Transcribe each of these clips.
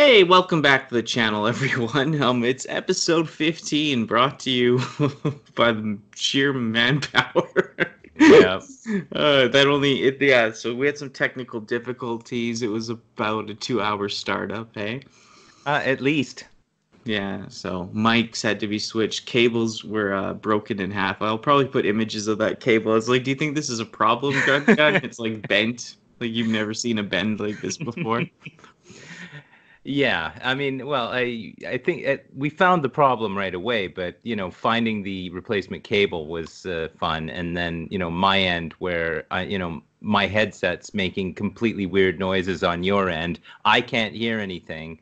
Hey, welcome back to the channel, everyone. It's episode 15, brought to you by the sheer manpower. Yeah, Yeah, so we had some technical difficulties. It was about a 2-hour startup, hey? at least. Yeah, so mics had to be switched. Cables were broken in half. I'll probably put images of that cable. I was like, do you think this is a problem, Grubgun? It's like bent. Like you've never seen a bend like this before. Yeah, I mean, well, I think we found the problem right away, but finding the replacement cable was fun, and then my end where my headset's making completely weird noises on your end. I can't hear anything.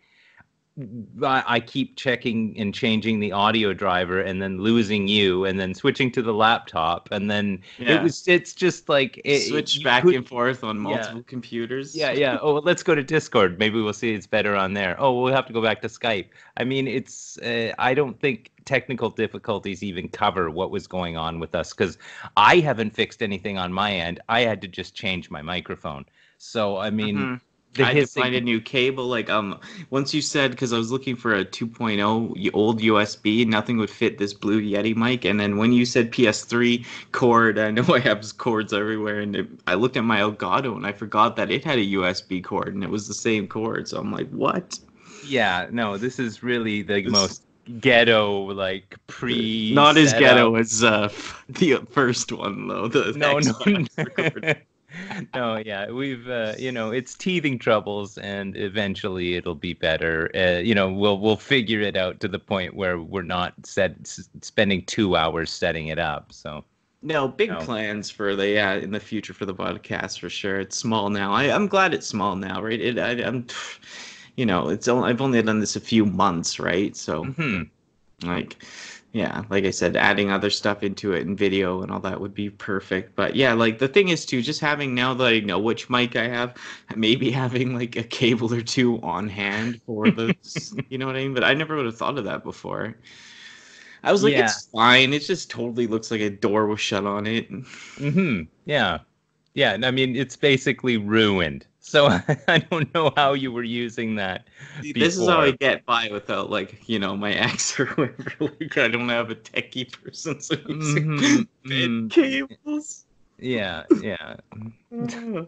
I keep checking and changing the audio driver and then losing you and then switching to the laptop and then Yeah. it's just like Switch you back could. and forth on Yeah. multiple computers. Yeah. Oh, well, let's go to Discord. Maybe we'll see it's better on there. Oh, we'll have to go back to Skype. I mean, I don't think technical difficulties even cover what was going on with us because I haven't fixed anything on my end. I had to just change my microphone. So, I mean, hmm the I had to find a hissing. new cable. Once you said, because I was looking for a 2.0 old USB, nothing would fit this Blue Yeti mic. And then when you said PS3 cord, I know I have cords everywhere. And I looked at my Elgato and I forgot that it had a USB cord and it was the same cord. So I'm like, what? Yeah, no, this is really the This most ghetto, like not as pre-set up. ghetto as the first one, though, the No, no. Xbox record. No, yeah, we've it's teething troubles, and eventually it'll be better. We'll figure it out to the point where we're not spending 2 hours setting it up. So, No, big no. plans for the in the future for the podcast for sure. It's small now. I'm glad it's small now, right? I'm, it's only I've only done this a few months, right? So Hmm. like, yeah, like I said, adding other stuff into it and video and all that would be perfect. But yeah, like the thing is too, just having now that I know which mic I have, maybe having like a cable or two on hand for the, you know what I mean? But I never would have thought of that before. I was like, Yeah. it's fine. It just totally looks like a door was shut on it. Yeah. Yeah. And I mean, it's basically ruined. So I don't know how you were using that See, this is how I before. get by without like, my ex or whoever. Like, I don't have a techie person, so I'm using Hmm. bed Hmm. cables. Yeah. Yeah. Uh,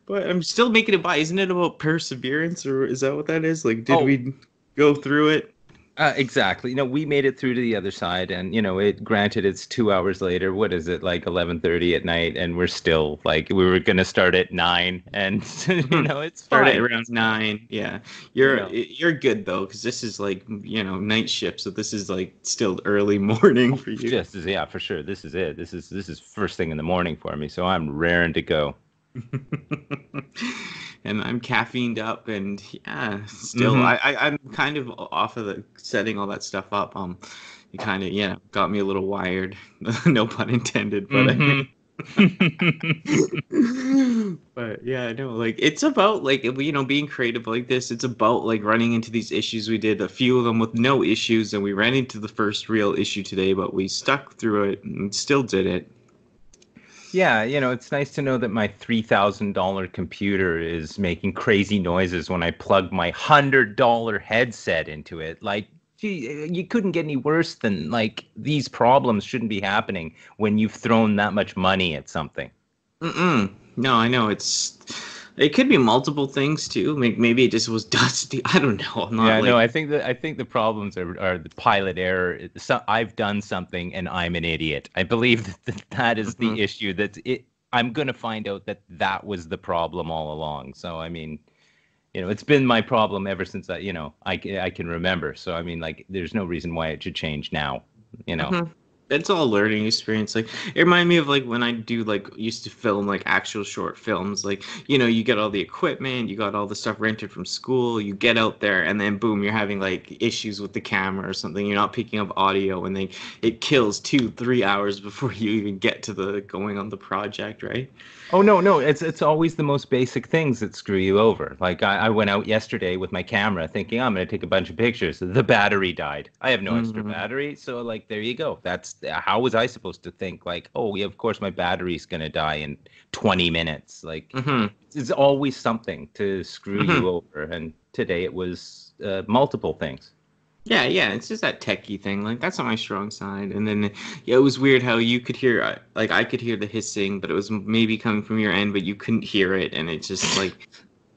But I'm still making it by. Isn't it about perseverance, or is that what that is? Like, did Oh, we go through it? exactly. We made it through to the other side, and it. Granted, it's 2 hours later. What is it, like 11:30 at night, and we're still like we were gonna start at 9, and it's Start at fine. around It's fine. 9. Yeah, You you're know, you're good though, because this is like night shift, so this is like still early morning for you. just as yeah, for sure. This is it. This is first thing in the morning for me, so I'm raring to go. And I'm caffeined up, and yeah, still, Hmm. I'm kind of off of the setting all that stuff up. It kind of got me a little wired, no pun intended, but I Hmm. mean. But yeah, I know. Like it's about like being creative like this. It's about like running into these issues. We did a few of them with no issues, and we ran into the first real issue today, but we stuck through it and still did it. Yeah, it's nice to know that my $3,000 computer is making crazy noises when I plug my $100 headset into it. Like, gee, you couldn't get any worse than like these problems shouldn't be happening when you've thrown that much money at something. Mm-mm. No, I know it could be multiple things too. Maybe it just was dusty. I don't know. I'm not Yeah, no, like. I think the problems are the pilot error. So I've done something and I'm an idiot. I believe that is the Mhm. issue. I'm gonna find out that was the problem all along. So I mean, it's been my problem ever since I can remember. So I mean, like, there's no reason why it should change now. You know. Mhm. It's all a learning experience. Like it reminded me of like when I do like used to film like actual short films. Like you get all the equipment, you got all the stuff rented from school. You get out there, and then boom, you're having like issues with the camera or something. You're not picking up audio, and then it kills 2-3 hours before you even get to the going on the project, right? Oh no, no, it's always the most basic things that screw you over. Like I went out yesterday with my camera thinking I'm gonna take a bunch of pictures. The battery died. I have no extra Mhm. battery, so like there you go. how was I supposed to think like, oh yeah, of course my battery's gonna die in 20 minutes. Like it's always something to screw you over. And today it was multiple things. Yeah, it's just that techie thing. Like that's not my strong side. And then yeah, it was weird how you could hear like I could hear the hissing, but it was maybe coming from your end, but you couldn't hear it, and it just like.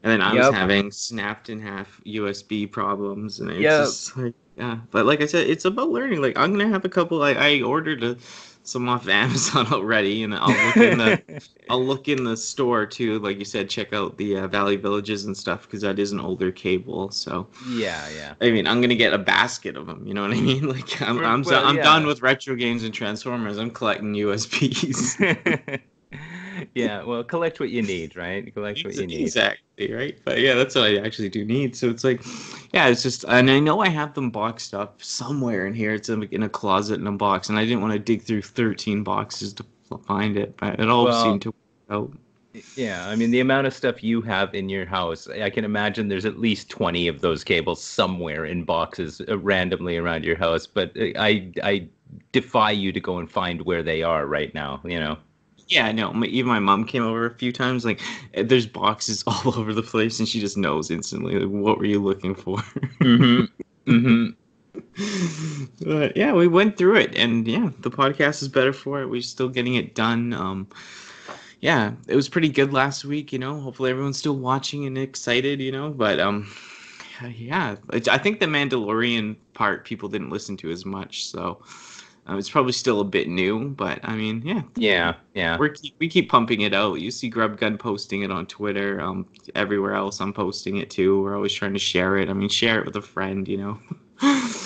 And then I was having snapped in half USB problems, and it's just like, yeah. But like I said, it's about learning. Like I'm gonna have a couple. I ordered some off Amazon already, and I'll look in the store too. Like you said, check out the Valley Villages and stuff because that is an older cable. So yeah. I mean, I'm gonna get a basket of them. You know what I mean? Like I'm done with retro games and Transformers. I'm collecting USBs. Yeah, well, collect what you need, right? Collect what you need. Exactly, right? But yeah, that's what I actually do need. So it's like, yeah, it's just, and I know I have them boxed up somewhere in here. It's in a closet in a box, and I didn't want to dig through 13 boxes to find it, but it all seemed to work out. Yeah, I mean, the amount of stuff you have in your house, I can imagine there's at least 20 of those cables somewhere in boxes randomly around your house, but I defy you to go and find where they are right now, you know? Yeah, I know. Even my mom came over a few times. Like, there's boxes all over the place, and she just knows instantly. Like, what were you looking for? But yeah, we went through it, and yeah, the podcast is better for it. We're still getting it done. Yeah, it was pretty good last week. You know, hopefully everyone's still watching and excited. You know, but yeah, I think the Mandalorian part people didn't listen to as much, so. It's probably still a bit new, but I mean, yeah. We keep pumping it out. You see Grubgun posting it on Twitter. Everywhere else, I'm posting it too. We're always trying to share it. I mean, share it with a friend, you know.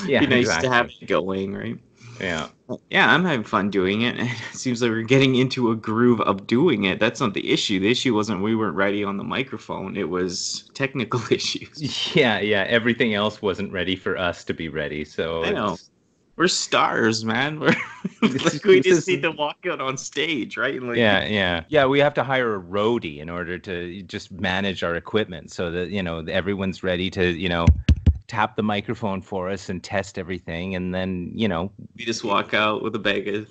Yeah, be nice to have it going, right? Yeah. Yeah, I'm having fun doing it. It seems like we're getting into a groove of doing it. That's not the issue. The issue wasn't we weren't ready on the microphone. It was technical issues. Yeah. Everything else wasn't ready for us to be ready. So I know. We're stars, man. We're like, we just need to walk out on stage, right? Like, yeah. We have to hire a roadie in order to just manage our equipment, so that everyone's ready to tap the microphone for us and test everything, and then we just walk out with a bag of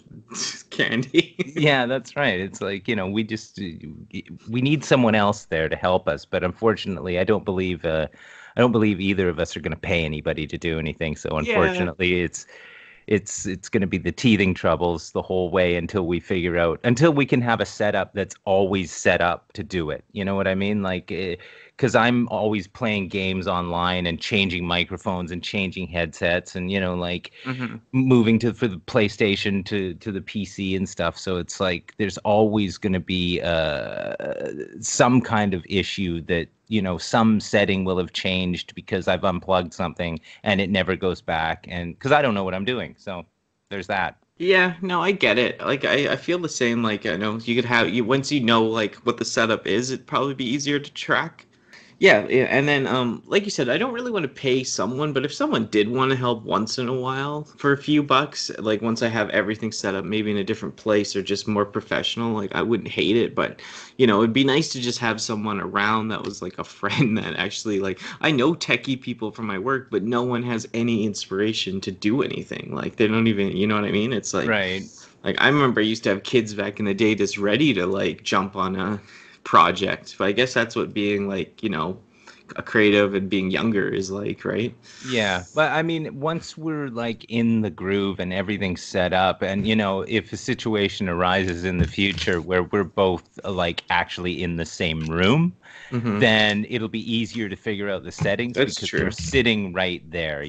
candy. Yeah, that's right. It's like we need someone else there to help us, but unfortunately, I don't believe either of us are going to pay anybody to do anything. So unfortunately, it's going to be the teething troubles the whole way until we can have a setup that's always set up to do it. You know what I mean? Like, because I'm always playing games online and changing microphones and changing headsets and, moving for the PlayStation to the PC and stuff. So it's like there's always going to be some kind of issue that, some setting will have changed because I've unplugged something and it never goes back. And because I don't know what I'm doing. So there's that. Yeah, no, I get it. Like, I feel the same. Like, I know you could once you know, like, what the setup is, it'd probably be easier to track. Yeah, and then like you said, I don't really want to pay someone, but if someone did want to help once in a while for a few bucks, like once I have everything set up, maybe in a different place or just more professional, like I wouldn't hate it, but it'd be nice to just have someone around that was like a friend that actually like I know techie people from my work, but no one has any inspiration to do anything. Like they don't even, you know what I mean? It's like right. Like I remember I used to have kids back in the day just ready to like jump on a project, but I guess that's what being like a creative and being younger is like, right? Yeah, but I mean, once we're like in the groove and everything's set up, and if a situation arises in the future where we're both like actually in the same room, then it'll be easier to figure out the settings. That's because true. They're sitting right there.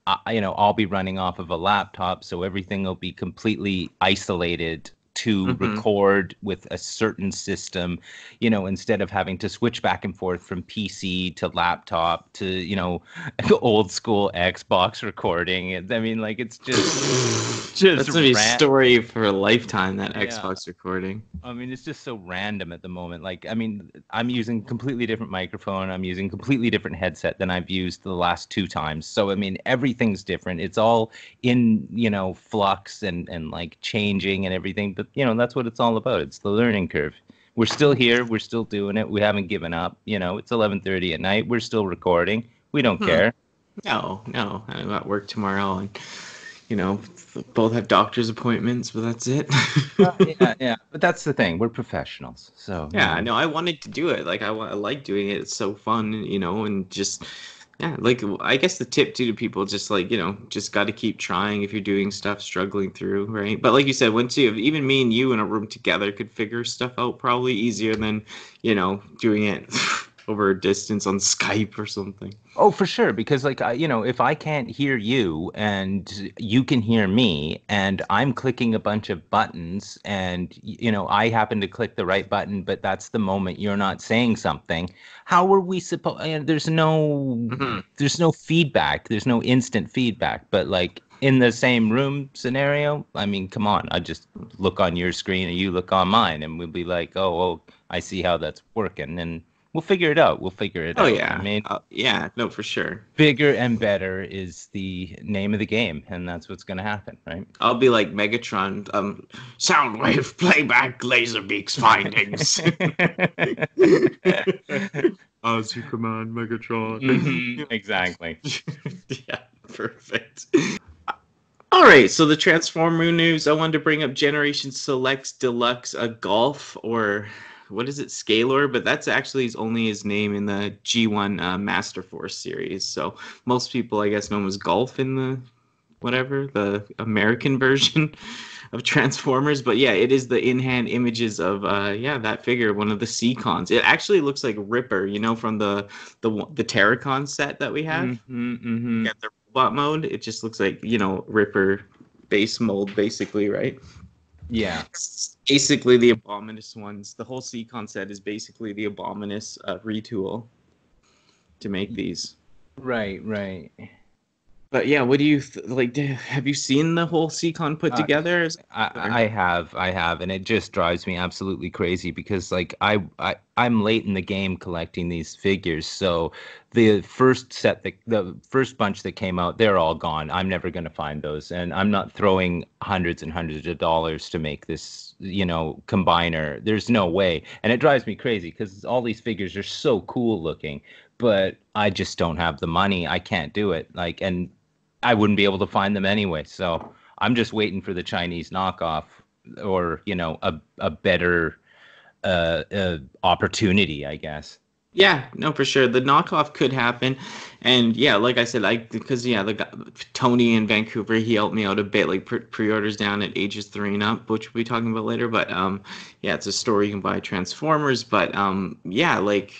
I'll be running off of a laptop, so everything will be completely isolated to record with a certain system, instead of having to switch back and forth from PC to laptop to, old school Xbox recording. I mean, like, it's just that's gonna be a story for a lifetime, that Xbox recording. I mean, it's just so random at the moment. Like, I mean, I'm using completely different microphone. I'm using completely different headset than I've used the last 2 times. So, I mean, everything's different. It's all in, flux and like changing and everything. But, that's what it's all about. It's the learning curve. We're still here. We're still doing it. We haven't given up. It's 11:30 at night. We're still recording. We don't care. No. I got work tomorrow, and you know, both have doctor's appointments, but that's it. Yeah. But that's the thing. We're professionals, so you Yeah, know. no, I wanted to do it. Like I like doing it. It's so fun, and just yeah, like I guess the tip too to people just like, just got to keep trying if you're doing stuff, struggling through, right? But like you said, once you even me and you in a room together could figure stuff out probably easier than, doing it over a distance on Skype or something. Oh, for sure. Because, like, if I can't hear you and you can hear me, and I'm clicking a bunch of buttons, and, I happen to click the right button, but that's the moment you're not saying something, how are we supposed? Hmm. There's no feedback. There's no instant feedback. But, like, in the same room scenario, I mean, come on. I just look on your screen and you look on mine, and we'll be like, oh, I see how that's working. And we'll figure it out. We'll figure it Oh out. I yeah. mean, Yeah, no, for sure. bigger and better is the name of the game, and that's what's going to happen, right? I'll be like Megatron, Soundwave playback Laserbeak's findings. As you command, Megatron. Exactly. Yeah, perfect. All right, so the Transformer news. I wanted to bring up Generation Selects Deluxe Golf, or what is it, Scalar? But that's actually only his name in the G1 Master Force series. So most people, I guess, know him as Golf in the whatever, the American version of Transformers. But yeah, it is the in-hand images of that figure, one of the Seacons. It actually looks like Ripper, from the Terracon set that we have. Mm-hmm. Got the robot mode. It just looks like, Ripper base mold, basically, right? Yeah. It's basically the Abominus ones. The whole Seacon set is basically the Abominus retool to make these. Right. But yeah, what do you like? Have you seen the whole Seacon put Uh, together? I have, and it just drives me absolutely crazy because, like, I'm late in the game collecting these figures. So the first set, the first bunch that came out, they're all gone. I'm never going to find those, and I'm not throwing hundreds and hundreds of dollars to make this, combiner. There's no way, and it drives me crazy because all these figures are so cool looking, but I just don't have the money. I can't do it. Like, and I wouldn't be able to find them anyway. So I'm just waiting for the Chinese knockoff, or a better opportunity, I guess. Yeah, no, for sure. The knockoff could happen, and yeah, like I said, because yeah, Tony in Vancouver, he helped me out a bit. Like pre-orders down at Ages 3 and up, which we'll be talking about later. But yeah, it's a store you can buy Transformers. But yeah, like.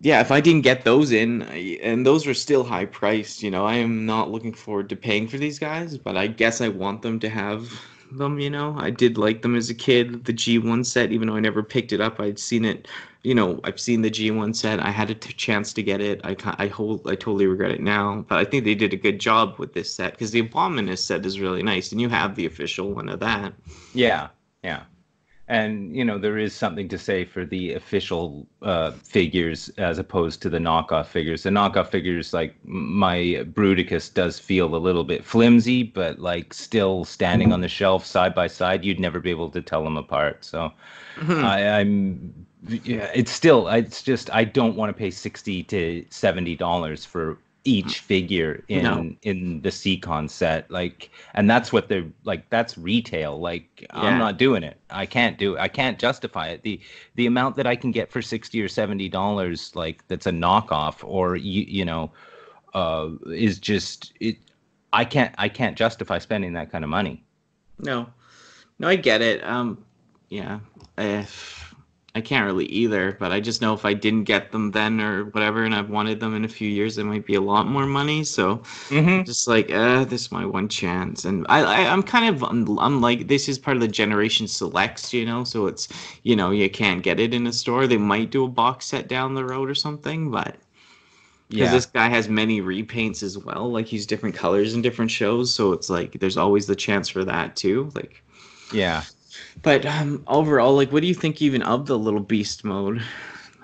Yeah, if I didn't get those in, and those were still high priced, I am not looking forward to paying for these guys, but I guess I want them to have them. I did like them as a kid, the G1 set, even though I never picked it up. I'd seen it, I've seen the G1 set. I had a chance to get it. I totally regret it now, but I think they did a good job with this set because the Abominus set is really nice, and you have the official one of that. Yeah. And there is something to say for the official figures as opposed to the knockoff figures. The knockoff figures, like my Bruticus, does feel a little bit flimsy, but like still standing on the shelf side by side, you'd never be able to tell them apart. So yeah, it's just I don't want to pay $60 to $70 for each figure No. in the Seacon set, like, and that's what they're like, that's retail. Like, I'm Yeah. not doing it. I can't do it. I can't justify it. The amount that I can get for $60 or $70, like, that's a knockoff, or is just it. I can't justify spending that kind of money. No. No, I get it. Yeah. I can't really either, but I just know if I didn't get them then or whatever, and I've wanted them in a few years, it might be a lot more money. So Mm-hmm. just like, this is my one chance. And I'm kind of unlike, this is part of the Generation Selects, so it's, you can't get it in a store. They might do a box set down the road or something, but because Yeah. this guy has many repaints as well, like he's different colors in different shows, so it's like there's always the chance for that too. Like, Yeah. but overall, like, what do you think even of the little beast mode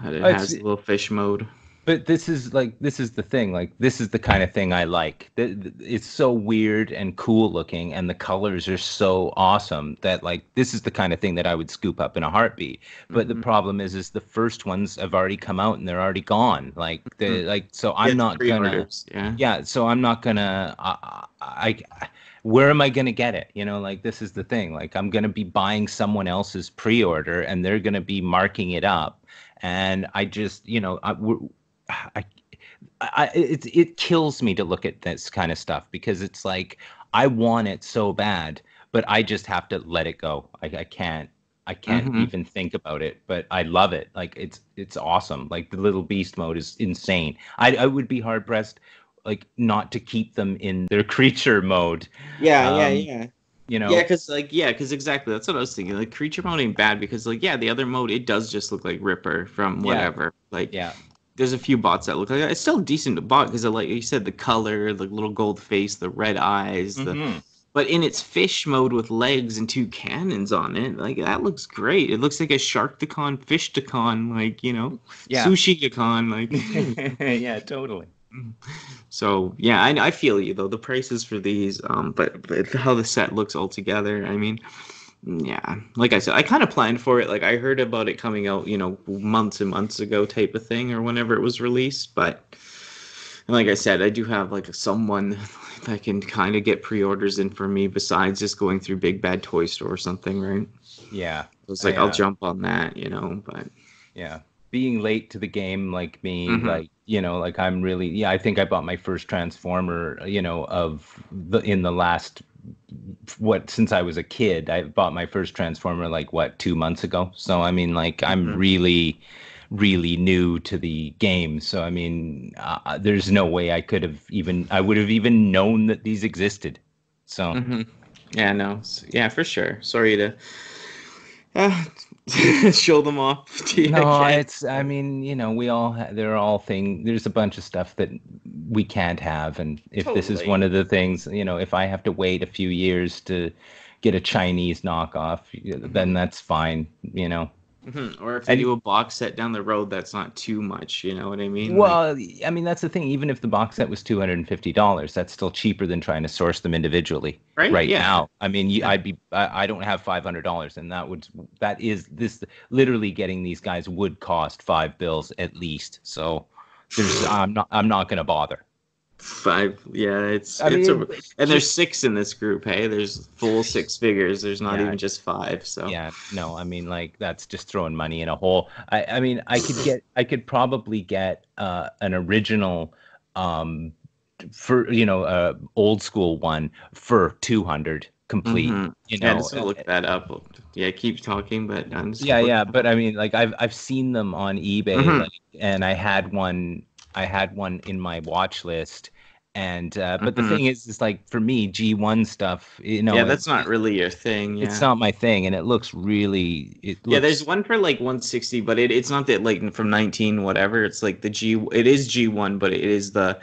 that it It's has, the little fish mode? But this is the thing. Like, this is the kind of thing I like. It's so weird and cool looking, and the colors are so awesome that, like, this is the kind of thing that I would scoop up in a heartbeat. But the Mm-hmm. problem is the first ones have already come out and they're already gone. So Yeah, I'm it's not gonna. pre-orders. Yeah. Yeah, so I'm not gonna. Where am I gonna get it? Like, this is the thing. Like, I'm gonna be buying someone else's pre-order, and they're gonna be marking it up, and I just, I, it kills me to look at this kind of stuff, because it's like, I want it so bad, but I just have to let it go. I can't Mm-hmm. even think about it, but I love it. Like, it's awesome. Like, the little beast mode is insane. I would be hard pressed, like, not to keep them in their creature mode. Yeah, yeah, Um, yeah. you Yeah, know, because exactly that's what I was thinking. Like creature mode ain't bad because like yeah, the other mode it does just look like Ripper from yeah, whatever. Like yeah. there's a few bots that look like that. It's still decent to bot because like you said, the color, the little gold face, the red eyes, the Hmm. but in its fish mode with legs and two cannons on it, like that looks great. It looks like a Shark-Decon, Fish-Decon, like Yeah. Sushi-Decon, like. Yeah, totally. So yeah, I feel you though. The prices for these, but how the set looks altogether. I mean, yeah, like I said, I kind of planned for it. Like I heard about it coming out, months and months ago, type of thing, or whenever it was released. But like I said, I do have like someone that can kind of get pre-orders in for me besides just going through Big Bad Toy Store or something, right? Yeah. It's like I I'll jump on that, but. Yeah. Being late to the game, like me, Hmm. like, like, I'm really, yeah, I think I bought my first Transformer, in the last, since I was a kid. I bought my first Transformer, like, 2 months ago. So, I mean, like, I'm Hmm. really, really new to the game. So, I mean, there's no way I would have even known that these existed. So, Hmm. Yeah, no, yeah, for sure. Sorry to uh, show them off to you no, again. I mean, there are all there's a bunch of stuff that we can't have. And if this is one Totally. of the things, if I have to wait a few years to get a Chinese knockoff, then Hmm. that's fine. Or if they And do a box set down the road, that's not too much. You know what I mean? Like, well, I mean, that's the thing. Even if the box set was $250, that's still cheaper than trying to source them individually right? right Yeah. now. I mean, Yeah. I don't have $500, and that is this literally getting these guys would cost $5 at least. So I'm not gonna bother. Five. Yeah, it's I it's mean, a and there's six in this group. Hey, there's full six figures. There's not yeah, even just five. So. yeah, no, I mean, like, that's just throwing money in a hole. I mean, I could probably get an original, um for old school one for 200 complete. Hmm. Yeah, just gonna look that up. Yeah, keep talking, but I'm just Yeah, look yeah, that but up. I mean, like, I've seen them on eBay, Hmm. like, and I had one in my watch list. And but the Hmm. thing is like, for me, G1 stuff, Yeah, that's not really your thing. it's Yeah. not my thing, and it Yeah, there's looks. one for like 160, but it's not that like from 19 whatever. It's like it is G1, but it is the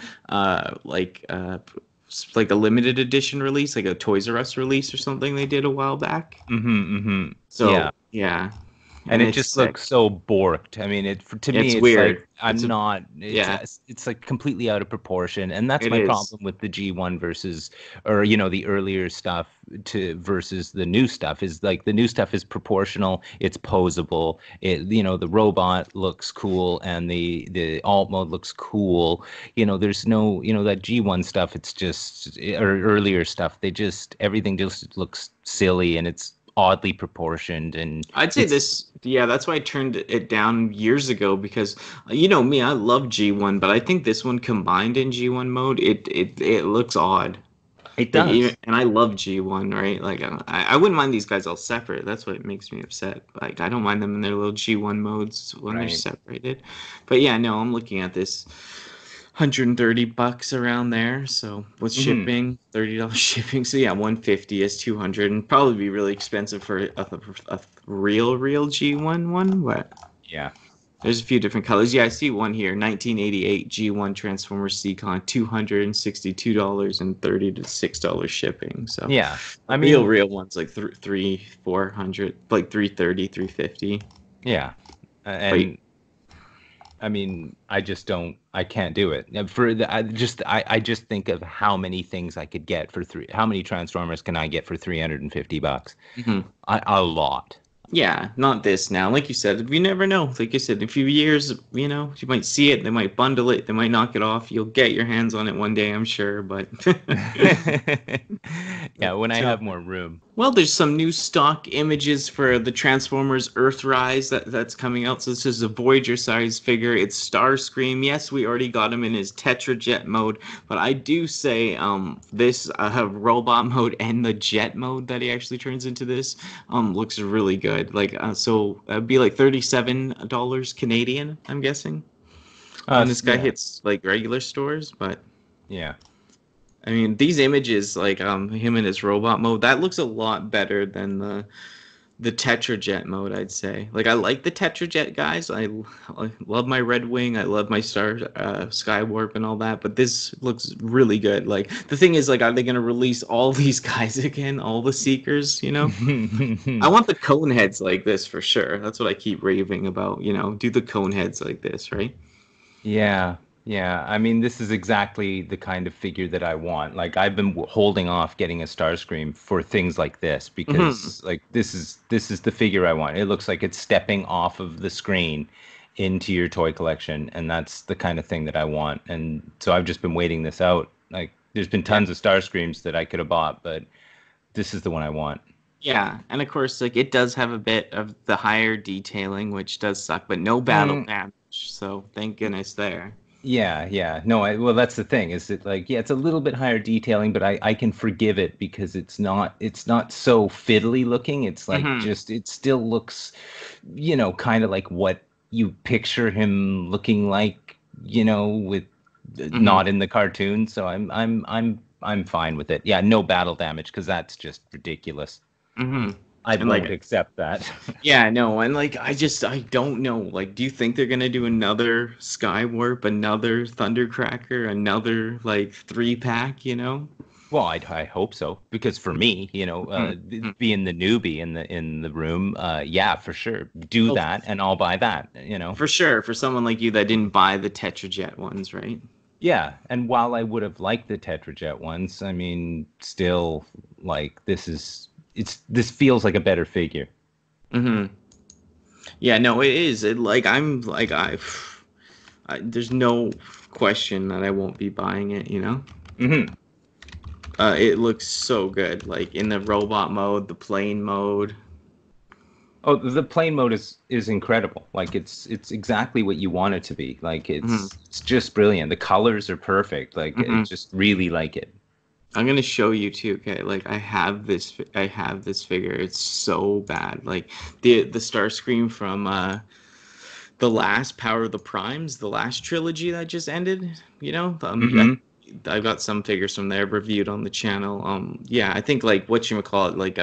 like a limited edition release, like a Toys R Us release or something they did a while back. Hmm. Hmm. Yeah. So, yeah, And and it it's just sick. looks so borked. I mean, to me, It's it's like, weird. I'm not. Yeah, It's like completely out of proportion, and that's it my is. problem with the G1 versus, or the earlier stuff to versus the new stuff. Is like, the new stuff is proportional. It's posable. The robot looks cool, and the alt mode looks cool. There's no, that G1 stuff. It's just, or earlier stuff. Everything just looks silly, and it's oddly proportioned, and I'd say it's. this, yeah, that's why I turned it down years ago because you know me, I love G1, but I think this one combined in G1 mode, it looks odd. It Like even, does. and I love G1, right? Like I wouldn't mind these guys all separate. That's what makes me upset. Like I don't mind them in their little G1 modes when they're Right. separated. But yeah, no, I'm looking at this $130 around there. So with Hmm. shipping, $30 shipping. So yeah, 150 is 200 and probably be really expensive for a real G1 one, but Yeah. there's a few different colors. Yeah, I see one here, 1988 G1 Transformers Seacon, $262 and $36 shipping. So Yeah. a I mean, real one's like 400, like 330, 350. yeah. But And I mean, I just don't. I can't do it. I just think of how many things I could get for three. How many Transformers can I get for $350? Mhm. A lot. Yeah, not this now. Like you said, we never know. Like you said, in a few years, you might see it. They might bundle it. They might knock it off. You'll get your hands on it one day, I'm sure. But Yeah, when I so, have more room. well, there's some new stock images for the Transformers Earthrise that's coming out. So this is a Voyager size figure. It's Starscream. Yes, we already got him in his Tetrajet mode, but I do say this robot mode and the jet mode that he actually turns into this looks really good. Like so it'd be like $37 Canadian, I'm guessing. When this guy Yeah, hits like regular stores, but yeah. I mean, these images, like him in his robot mode, that looks a lot better than the Tetrajet mode, I'd say. Like, I like the Tetrajet guys. I love my Red Wing. I love my Skywarp and all that. But this looks really good. Like, the thing is, like, are they gonna release all these guys again? All the Seekers, you know? I want the cone heads like this for sure. That's what I keep raving about. Do the cone heads like this, right? Yeah, yeah. I mean, this is exactly the kind of figure that I want. Like, I've been holding off getting a Starscream for things like this Hmm. because, like, this is the figure I want. It looks like it's stepping off of the screen into your toy collection, and that's the kind of thing that I want. And so I've just been waiting this out. Like, there's been Yeah. tons of Starscreams that I could have bought, but this is the one I want. Yeah, and of course, like it does have a bit of the higher detailing, which does suck, but no battle Mm, damage. So thank goodness there. Yeah, yeah. No, well, that's the thing, is it like, yeah, it's a little bit higher detailing, but I can forgive it because it's not so fiddly looking. It's like Hmm. just it still looks, kind of like what you picture him looking like, with Hmm. not in the cartoon. So I'm fine with it. Yeah, no battle damage because that's just ridiculous. Hmm. I And won't like, accept that. yeah, no, and like, I don't know. Like, do you think they're gonna do another Skywarp, another Thundercracker, another like 3-pack? Well, I hope so because for me, Mhm. being the newbie in the room, yeah, for sure, do Well, that and I'll buy that. for sure, for someone like you that didn't buy the Tetrajet ones, right? Yeah, and while I would have liked the Tetrajet ones, I mean, still, like this feels like a better figure. Hmm. Yeah, no, it is. It like I'm like there's no question that I won't be buying it. Hmm. It looks so good, like in the robot mode, the plane mode. Oh, the plane mode is incredible. Like it's exactly what you want it to be. Like Hmm. it's just brilliant. The colors are perfect. Like I Hmm. just really like it. I'm gonna show you too. Okay, like I have this figure. It's so bad. Like the Starscream from the last Power of the Primes, the last trilogy that just ended. Hmm. I've got some figures from there reviewed on the channel. Yeah, I think like what you call it, like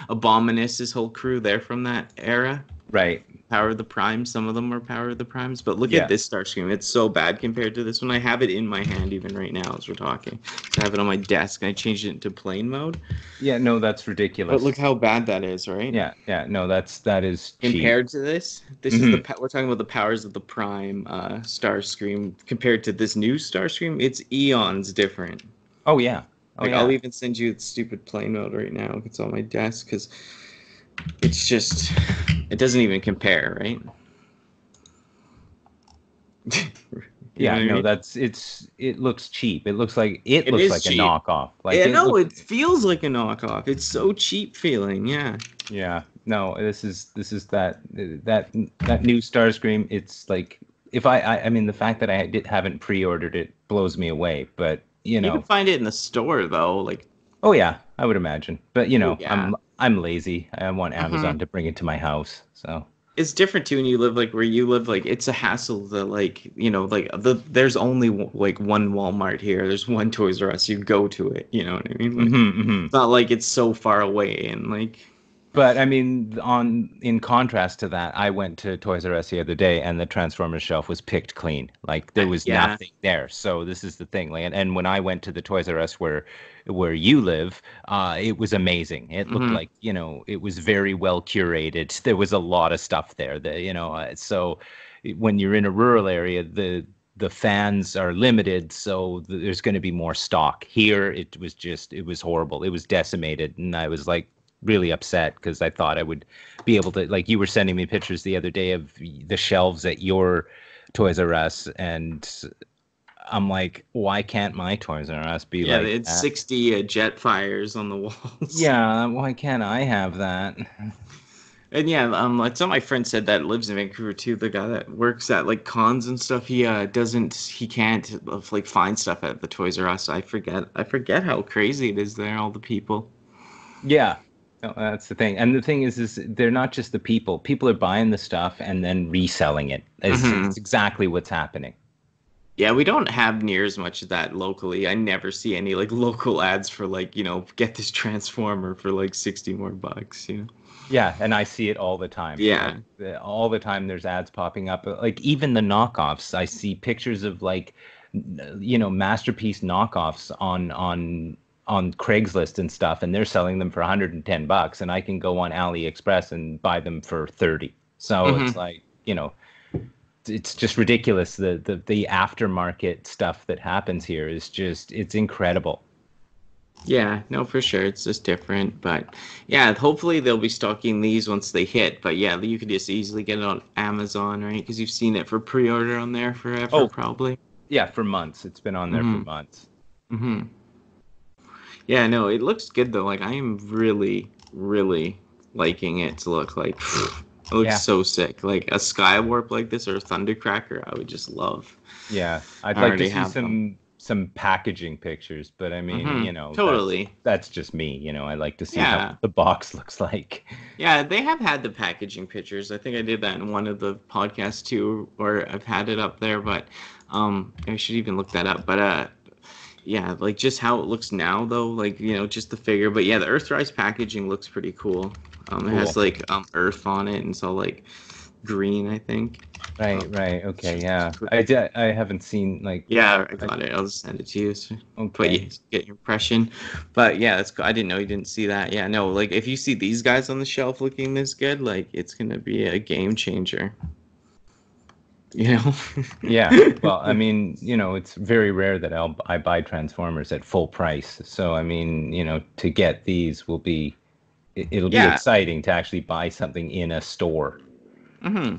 Abominus, his whole crew, they're from that era. Right. Power of the Primes. Some of them are Power of the Primes, but look at Yeah. this Starscream. It's so bad compared to this one. I have it in my hand even right now as we're talking. So I have it on my desk. I changed it into plane mode, Yeah, no, that's but look ridiculous. how bad that is, right? Yeah, yeah, no, that is cheap. Compared to this, this is Hmm. we're talking about the powers of the Prime Starscream compared to this new Starscream. It's eons different. Oh yeah. Oh Like I'll yeah. even send you the stupid plane mode right now. It's on my desk because it's just it doesn't even compare, right? You know Yeah, what I no, mean? it looks cheap. It It looks is like a cheap. knockoff. Like Yeah, it no, look it feels like a knockoff. It's so cheap feeling. Yeah. Yeah. No, this is that new Starscream. It's like if I mean the fact that haven't pre-ordered it blows me away, but You can find it in the store though. Like, oh yeah, I would imagine. But oh yeah. I'm lazy. I want Hmm. Amazon to bring it to my house. So, It's different too when you live like where you live. Like, it's a hassle to like like there's only like one Walmart here. There's one Toys R Us. You go to it. You know what I mean? Like, hmm, hmm. it's not like it's so far away and like. But I mean, in contrast to that, I went to Toys R Us the other day, and the Transformers shelf was picked clean. Like there was Yeah. nothing there. So this is the thing. Like, and when I went to the Toys R Us where you live, it was amazing. It looked Hmm. like, it was very well curated. There was a lot of stuff there. That so when you're in a rural area, the fans are limited, so there's going to be more stock. Here, it was horrible. It was decimated, and I was like really upset because I thought I would be able to, like you were sending me pictures the other day of the shelves at your Toys R Us, and I'm like, why can't my Toys R Us be Yeah, like it's that? 60 jet fires on the walls. Yeah, why can't I have that? And yeah, like some of my friends said that lives in Vancouver too. The guy that works at like cons and stuff, he can't like find stuff at the Toys R Us. I forget how crazy it is there, all the people. Yeah. No, that's the thing. And the thing is they're not just the people. People are buying the stuff and then reselling it. Hmm. It's exactly what's happening. Yeah, we don't have near as much of that locally. I never see any like local ads for like, get this transformer for like 60 more bucks, Yeah, and I see it all the time. Like Yeah. all the time there's ads popping up. Like even the knockoffs, I see pictures of like masterpiece knockoffs on Craigslist and stuff, and they're selling them for $110, and I can go on AliExpress and buy them for 30. So it's Hmm. like, it's just ridiculous. The aftermarket stuff that happens here is just it's incredible. Yeah, no, for sure. It's just different. But yeah, hopefully they'll be stocking these once they hit. But yeah, you could just easily get it on Amazon, right? Because you've seen it for pre-order on there forever, Oh, probably. yeah, for months. It's been on there for Hmm. months. Hmm. Yeah, no, it looks good though. Like I am really, really liking it to look like. It looks Yeah. so sick. Like a Skywarp like this or a Thundercracker, I would just love. Yeah, I'd I like to already see have them. some packaging pictures, but I mean, Hmm. that's Totally. that's just me. I like to see how Yeah. the box looks like. Yeah, they have had the packaging pictures. I think I did that in one of the podcasts too, or I've had it up there, but I should even look that up. But yeah, like just how it looks now though, like just the figure. But yeah, the Earthrise packaging looks pretty cool. It has Cool. like Earth on it and it's all like green, I think. Right, Um, right. Okay, yeah. I haven't seen like yeah, I I, got it. I'll just send it to you. So, but okay. yeah, get your impression. But yeah, that's cool. I didn't know you didn't see that. Yeah, no, like if you see these guys on the shelf looking this good, like it's gonna be a game changer. You know? Yeah. Well, I mean, it's very rare that I buy Transformers at full price. So, I mean, to get these it'll be Yeah. exciting to actually buy something in a store. Hmm.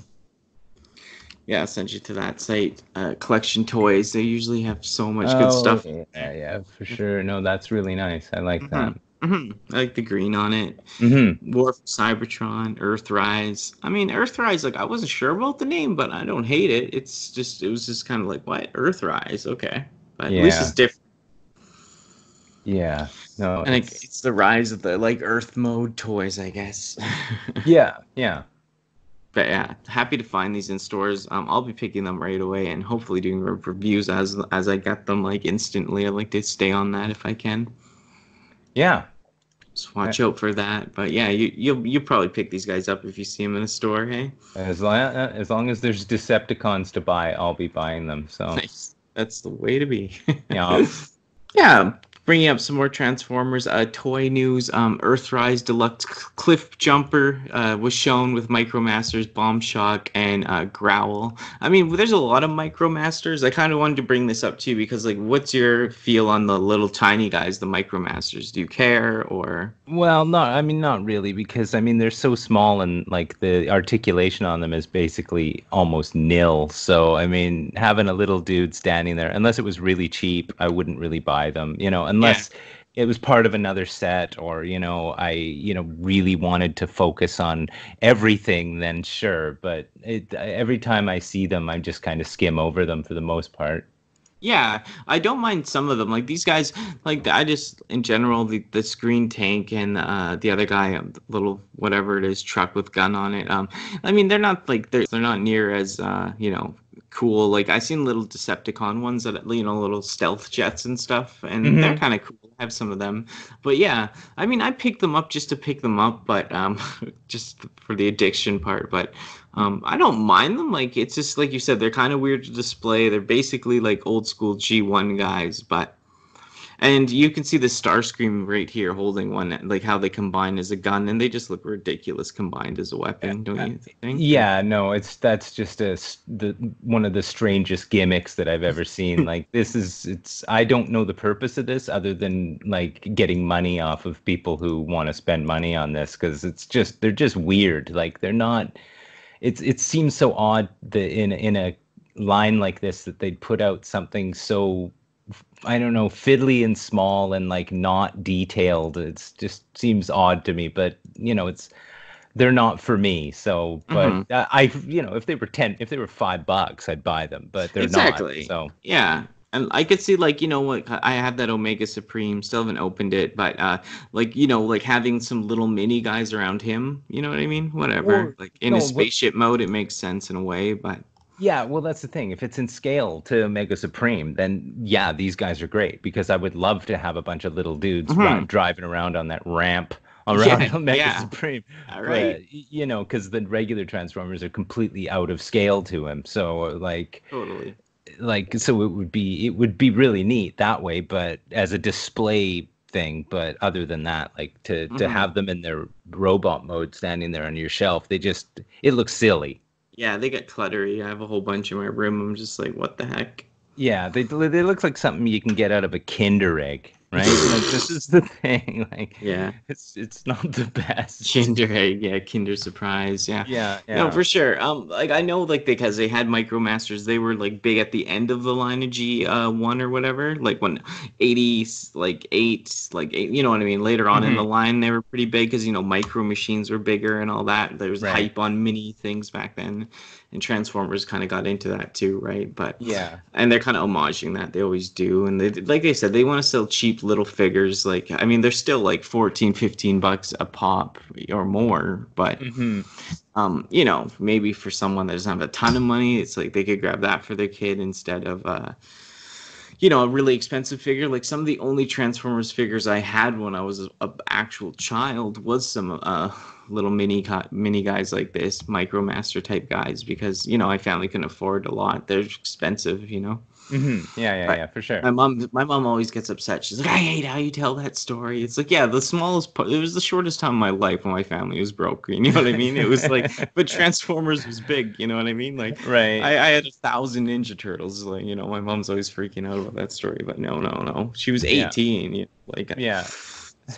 Yeah, I'll send you to that site. Collection Toys. They usually have so much good Oh, stuff. yeah, yeah, for sure. No, that's really nice. I like Hmm. that. Hmm. I like the green on it. Hmm. War for Cybertron, Earthrise. I mean, Earthrise, like I wasn't sure about the name, but I don't hate it. It was just kind of like, what? Earthrise, okay. But at least it's Yeah, different. yeah. No, And it's the rise of the like Earth mode toys, I guess. yeah, yeah, But yeah, happy to find these in stores. I'll be picking them right away and hopefully doing reviews as I get them like instantly. I like to stay on that if I can. yeah. Just watch out for that. But yeah, you'll probably pick these guys up if you see them in a store, hey? As long as there's Decepticons to buy, I'll be buying them. So, Nice. That's the way to be. yeah. Yeah, bringing up some more Transformers toy news. Earthrise Deluxe Cliffjumper was shown with Micromasters Bombshock and Growl. I mean, there's a lot of Micromasters. I kind of wanted to bring this up too because, like, what's your feel on the little tiny guys, the Micromasters? Do you care or? Well, I mean, not really, because I mean they're so small and like the articulation on them is basically almost nil. So I mean, having a little dude standing there, unless it was really cheap, I wouldn't really buy them. Yeah. Unless it was part of another set, or I really wanted to focus on everything, then sure. But every time I see them, I just kind of skim over them for the most part. Yeah, I don't mind some of them. Like these guys, like I just in general the screen tank and the other guy, little whatever it is, truck with gun on it. I mean they're not like they're not near as cool. Like I seen little Decepticon ones that little stealth jets and stuff, and they're Hmm. kind of cool. I have some of them, but yeah, I mean, I picked them up just to pick them up, but just for the addiction part. But I don't mind them. Like it's just like you said, they're kind of weird to display. They're basically like old school G1 guys, but. And you can see the Starscream right here holding one, like how they combine as a gun, and they just look ridiculous combined as a weapon, don't you think? Or- Yeah, no, that's just the one of the strangest gimmicks that I've ever seen. Like it's I don't know the purpose of this other than like getting money off of people who want to spend money on this because they're just weird. Like they're not. It seems so odd that in a line like this that they'd put out something so I don't know, fiddly and small and like not detailed. It's just seems odd to me, but they're not for me. So, but Mhm. if they were if they were $5, I'd buy them, but they're not. Exactly. So, Yeah. And I could see like, what I have that Omega Supreme, still haven't opened it, but like, like having some little mini guys around him, you know what I mean? Whatever. well, Like in a no, but spaceship mode, it makes sense in a way, but yeah, well, that's the thing. If it's in scale to Mega Supreme, then yeah, these guys are great because I would love to have a bunch of little dudes Mhm. driving around on that ramp Yeah, around Mega yeah. Supreme. All right. But because the regular Transformers are completely out of scale to him. So Totally. so it would be really neat that way, but as a display thing. But other than that, like to Mhm. have them in their robot mode standing there on your shelf, it looks silly. Yeah, they get cluttery. I have a whole bunch in my room. I'm just like, what the heck? Yeah, they look like something you can get out of a Kinder egg, right? Like this is the thing. Like Yeah. it's not the best. Kinder Egg, yeah, Kinder Surprise, yeah. Yeah, No, yeah. for sure. Like I know, like because they had Micromasters, they were like big at the end of the line of G one or whatever. Like when 80s, like eight, you know what I mean. Later on in the Hmm. line, they were pretty big because Micro Machines were bigger and all that. There was Right. hype on mini things back then, and Transformers kind of got into that too, right? But Yeah. and they're kind of homaging that. They always do. And they, like I said, they want to sell cheap little figures. Like, I mean, they're still like 14, $15 a pop or more. But, Hmm. maybe for someone that doesn't have a ton of money, it's like they could grab that for their kid instead of, a really expensive figure. Like some of the only Transformers figures I had when I was a actual child was some little mini guys like this, Micromaster type guys, because my family couldn't afford a lot. They're expensive. Hmm. Yeah, yeah, But yeah, for sure. my mom always gets upset. She's like, I hate how you tell that story. It's like, yeah, the smallest part. It was the shortest time of my life when my family was broke. You know what I mean? It was like, but Transformers was big. You know what I mean? Like, Right. I had 1,000 Ninja Turtles. Like, my mom's always freaking out about that story. But no, no, no. She was Yeah. 18. Like a Yeah.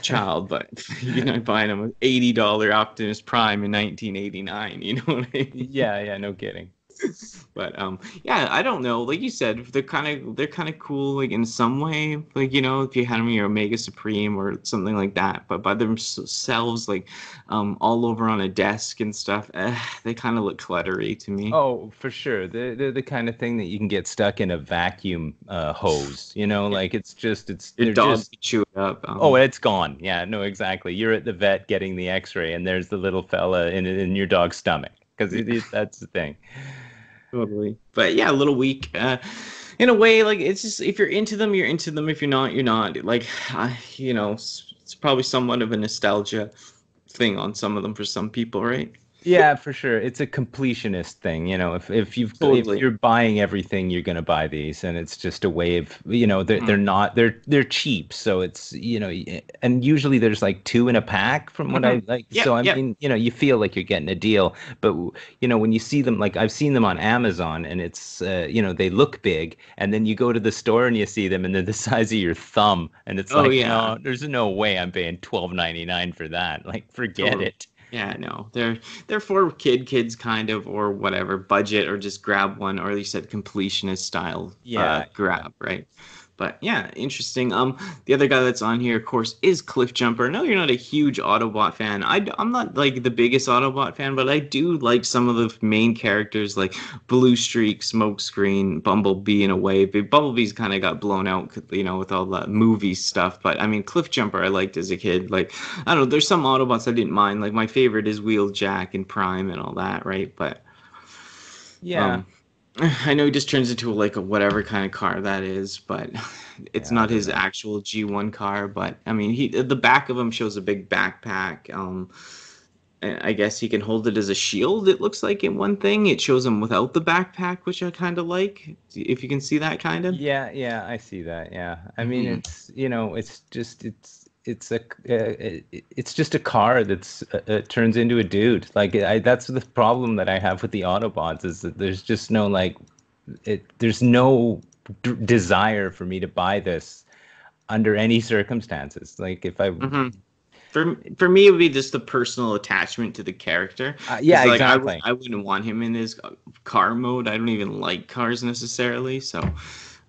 child, but you're not buying them an $80 Optimus Prime in 1989. You know what I mean? Yeah, yeah, no kidding. But yeah, I don't know. Like you said, they're kind of cool, like in some way. Like if you had them in your Omega Supreme or something like that. But by themselves, like all over on a desk and stuff, they kind of look cluttery to me. Oh, for sure. They're the kind of thing that you can get stuck in a vacuum hose, Yeah, like your they're dog just could chew it up. oh, it's gone. Yeah, no, exactly. You're at the vet getting the x-ray and there's the little fella in your dog's stomach because Yeah, that's the thing. totally. But yeah, a little weak. In a way, like it's just if you're into them, you're into them. If you're not, you're not. Like, it's probably somewhat of a nostalgia thing on some of them for some people, right? Yeah, for sure. It's a completionist thing, if Totally. you're buying everything, you're gonna buy these, and it's just a way of, they're Mhm. not they're cheap, so it's and usually there's like two in a pack from what I Mhm. like. So Yep, I yep. mean, you feel like you're getting a deal, but when you see them, like I've seen them on Amazon, and it's they look big, and then you go to the store and you see them, and they're the size of your thumb, and it's Oh like, yeah, no, there's no way I'm paying 12.99 for that. Like, forget totally. it. Yeah, no, they're for kids kind of or whatever budget or just grab one or at least that completionist style Yeah, yeah. grab, right? But yeah, interesting. The other guy that's on here, of course, is Cliffjumper. No, you're not a huge Autobot fan. I'm not like the biggest Autobot fan, but I do like some of the main characters like Blue Streak, Smokescreen, Bumblebee in a way. But Bumblebee's kind of got blown out, with all the movie stuff. But I mean, Cliffjumper I liked as a kid. Like, I don't know, there's some Autobots I didn't mind. Like my favorite is Wheeljack and Prime and all that, right? But Yeah. um, I know he just turns into like a whatever kind of car that is, but it's Yeah, I not don't his know. actual G1 car. But I mean, the back of him shows a big backpack. I guess he can hold it as a shield. It looks like in one thing it shows him without the backpack, which I kind of like. If you can see that kind of. Yeah, yeah, I see that. Yeah, I mean, Hmm. it's it's just it's just a car that's turns into a dude. Like that's the problem that I have with the Autobots is that there's just no like there's no desire for me to buy this under any circumstances. Like if I Hmm. For me, it would be just the personal attachment to the character, yeah, because like exactly. I wouldn't want him in his car mode. I don't even like cars necessarily. So,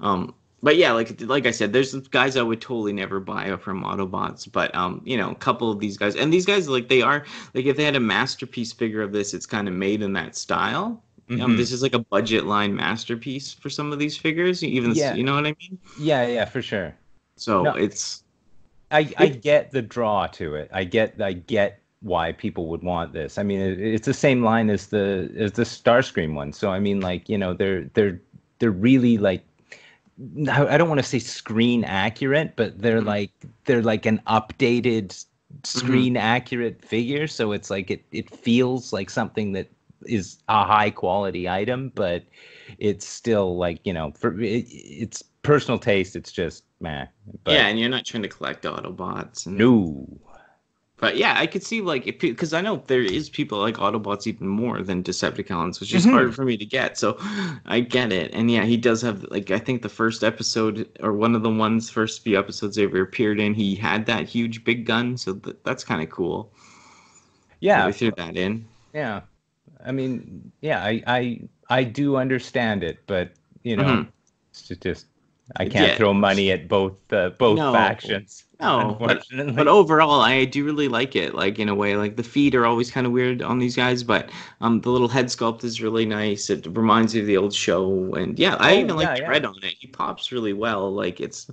um, but yeah, like I said, there's guys I would totally never buy from Autobots. But a couple of these guys, and these guys like they are like if they had a masterpiece figure of this, it's kind of made in that style. Hmm. This is like a budget line masterpiece for some of these figures. Even Yeah, you know what I mean? yeah, yeah, for sure. So No, I it. get the draw to it. I get why people would want this. I mean, it's the same line as the Starscream one. So I mean, like they're really like I don't want to say screen accurate, but they're like an updated Mhm. screen accurate figure. So it's like it feels like something that is a high quality item, but it's still like for it's personal taste. It's just meh. Yeah, But and you're not trying to collect Autobots, and no. but yeah, I could see like if because I know there is people like Autobots even more than Decepticons, which is hard Hmm. for me to get. So I get it, and yeah, he does have like I think the first episode or one of the ones first few episodes they ever appeared in, he had that huge big gun, so that's kind of cool that Yeah, they threw that in. yeah. I mean, yeah, I do understand it, but Hmm. it's just I can't Yeah, throw money at both no, factions, no, but unfortunately. overall, I do really like it. Like in a way, like the feet are always kind of weird on these guys, but the little head sculpt is really nice. It reminds you of the old show, and yeah, I Oh even like yeah, yeah. Tread on it. He pops really well. Like it's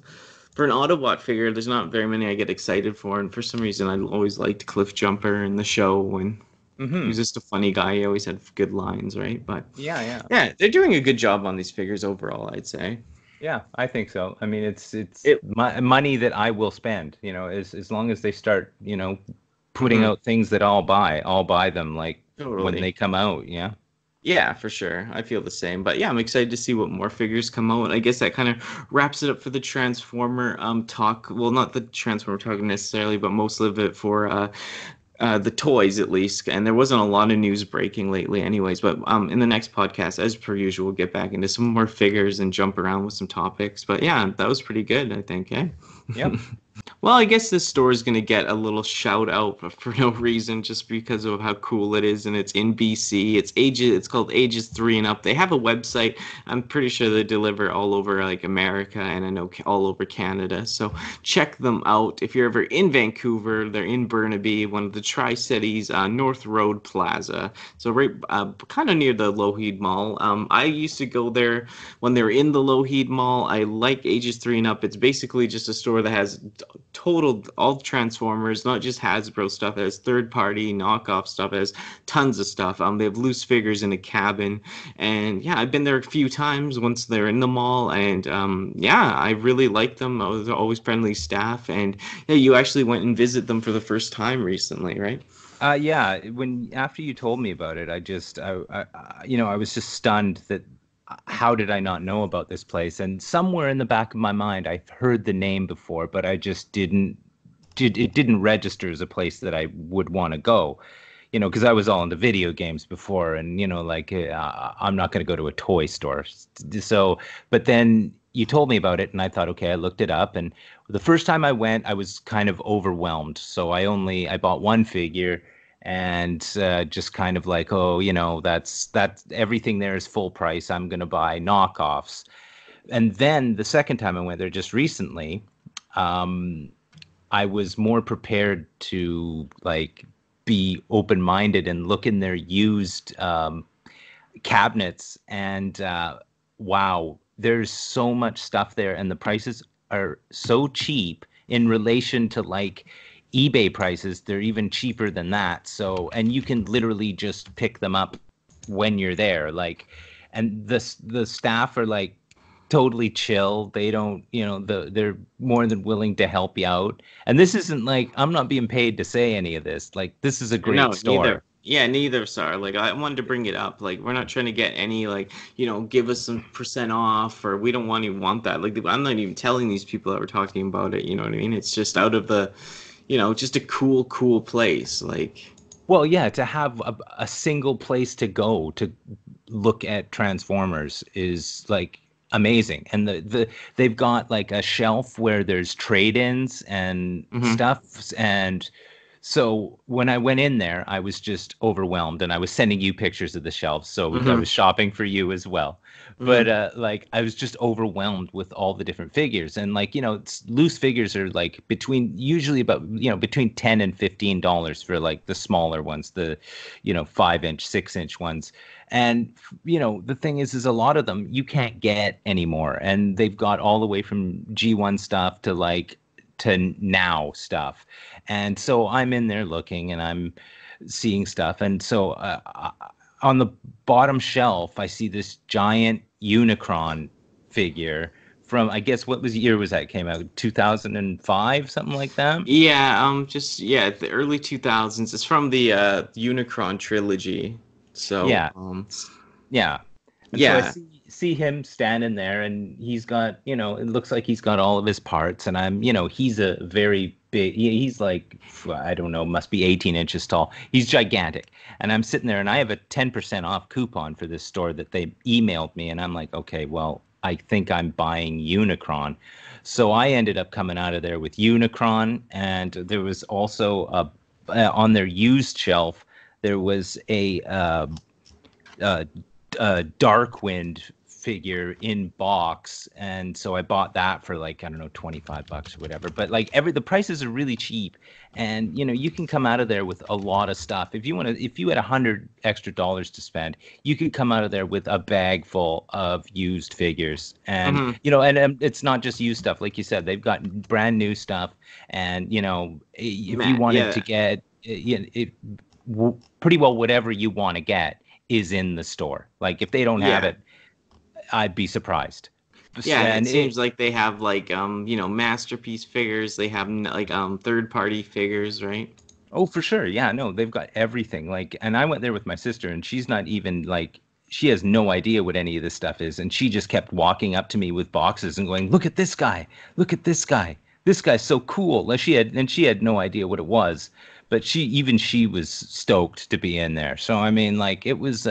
for an Autobot figure. There's not very many I get excited for, and for some reason, I always liked Cliffjumper in the show, and he was Hmm. just a funny guy. He always had good lines, right? But Yeah, yeah. yeah, they're doing a good job on these figures overall, I'd say. Yeah, I think so. I mean, it's It. money that I will spend, as long as they start, putting Mhm. out things that I'll buy them like when they Totally. come out, yeah. Yeah, for sure. I feel the same. But yeah, I'm excited to see what more figures come out. I guess that kind of wraps it up for the Transformer talk. Well, not the Transformer talk necessarily, but most of it for the toys at least. And there wasn't a lot of news breaking lately, anyways. But in the next podcast, as per usual, we'll get back into some more figures and jump around with some topics. But yeah, that was pretty good, I think. Eh? Yep. Well, I guess this store is going to get a little shout out for no reason, just because of how cool it is, and it's in BC. It's called Ages 3 and Up. They have a website. I'm pretty sure they deliver all over like America and I know all over Canada. So check them out. If you're ever in Vancouver, they're in Burnaby, one of the Tri-Cities, North Road Plaza. So right, kind of near the Lougheed Mall. I used to go there when they were in the Lougheed Mall. I like Ages 3 and Up. It's basically just a store that has total all Transformers, not just Hasbro stuff. It has third party knockoff stuff. It has tons of stuff. They have loose figures in a cabin, and yeah, I've been there a few times once they're in the mall, and yeah, I really like them. They're always friendly staff, and yeah, you actually went and visit them for the first time recently, right? Yeah, when after you told me about it, I was just stunned that how did I not know about this place? And somewhere in the back of my mind, I've heard the name before, but I just didn't register as a place that I would want to go. Because I was all into video games before, and like I'm not going to go to a toy store. So, but then you told me about it, and I thought, okay, I looked it up, and the first time I went, I was kind of overwhelmed. So I bought one figure, and just kind of like, oh, that's everything there is full price. I'm going to buy knockoffs. And then the second time I went there just recently, um, I was more prepared to like be open-minded and look in their used cabinets. And wow, there's so much stuff there, and the prices are so cheap in relation to like eBay prices. They're even cheaper than that. So, and you can literally just pick them up when you're there. Like, and the staff are like totally chill. They don't, they're more than willing to help you out. And this isn't like, I'm not being paid to say any of this. Like, this is a great No, store. neither. Yeah, neither, sir. Like, I wanted to bring it up. Like, we're not trying to get any, like, give us some percent off, or we don't want that. Like, I'm not even telling these people that we're talking about it. You know what I mean? It's just out of the, just a cool place. Like, Well, yeah, to have a single place to go to look at Transformers is like amazing. And they've got like a shelf where there's trade-ins and mm-hmm, stuff. And so when I went in there, I was just overwhelmed, and I was sending you pictures of the shelves. So I mm-hmm, was shopping for you as well. But mm-hmm. like I was just overwhelmed with all the different figures, and like loose figures are like usually about between $10 and $15 for like the smaller ones, the 5-inch, 6-inch ones. And the thing is a lot of them you can't get anymore, and they've got all the way from G1 stuff to like to now stuff. And so I'm in there looking, and I'm seeing stuff, and so on the bottom shelf I see this giant Unicron figure from, I guess, what year was that, came out? 2005, something like that? Yeah, the early 2000s. It's from the Unicron trilogy. So, Yeah. Yeah. And so I yeah. see him standing there, and he's got, it looks like he's got all of his parts, and I'm, he's a very big, he's like, I don't know, must be 18 inches tall. He's gigantic. And I'm sitting there, and I have a 10% off coupon for this store that they emailed me, and I'm like, okay, well, I think I'm buying Unicron. So I ended up coming out of there with Unicron, and there was also on their used shelf, there was a Darkwind figure in box, and so I bought that for like, I don't know, $25 or whatever. But like the prices are really cheap, and you can come out of there with a lot of stuff. If you had $100 extra to spend, you could come out of there with a bag full of used figures. And Mm-hmm. and it's not just used stuff, like you said, they've got brand new stuff. And if you Matt, wanted yeah. to get pretty well whatever you want to get is in the store. Like if they don't have Yeah. it, I'd be surprised. Yeah, and it And seems like they have like masterpiece figures. They have like third party figures, right? oh, for sure. Yeah, no, they've got everything. Like, and I went there with my sister, and she's not even like, she has no idea what any of this stuff is. And she just kept walking up to me with boxes and going, look at this guy. Look at this guy. This guy's so cool. Like she had no idea what it was, but she was stoked to be in there. So, I mean, like it was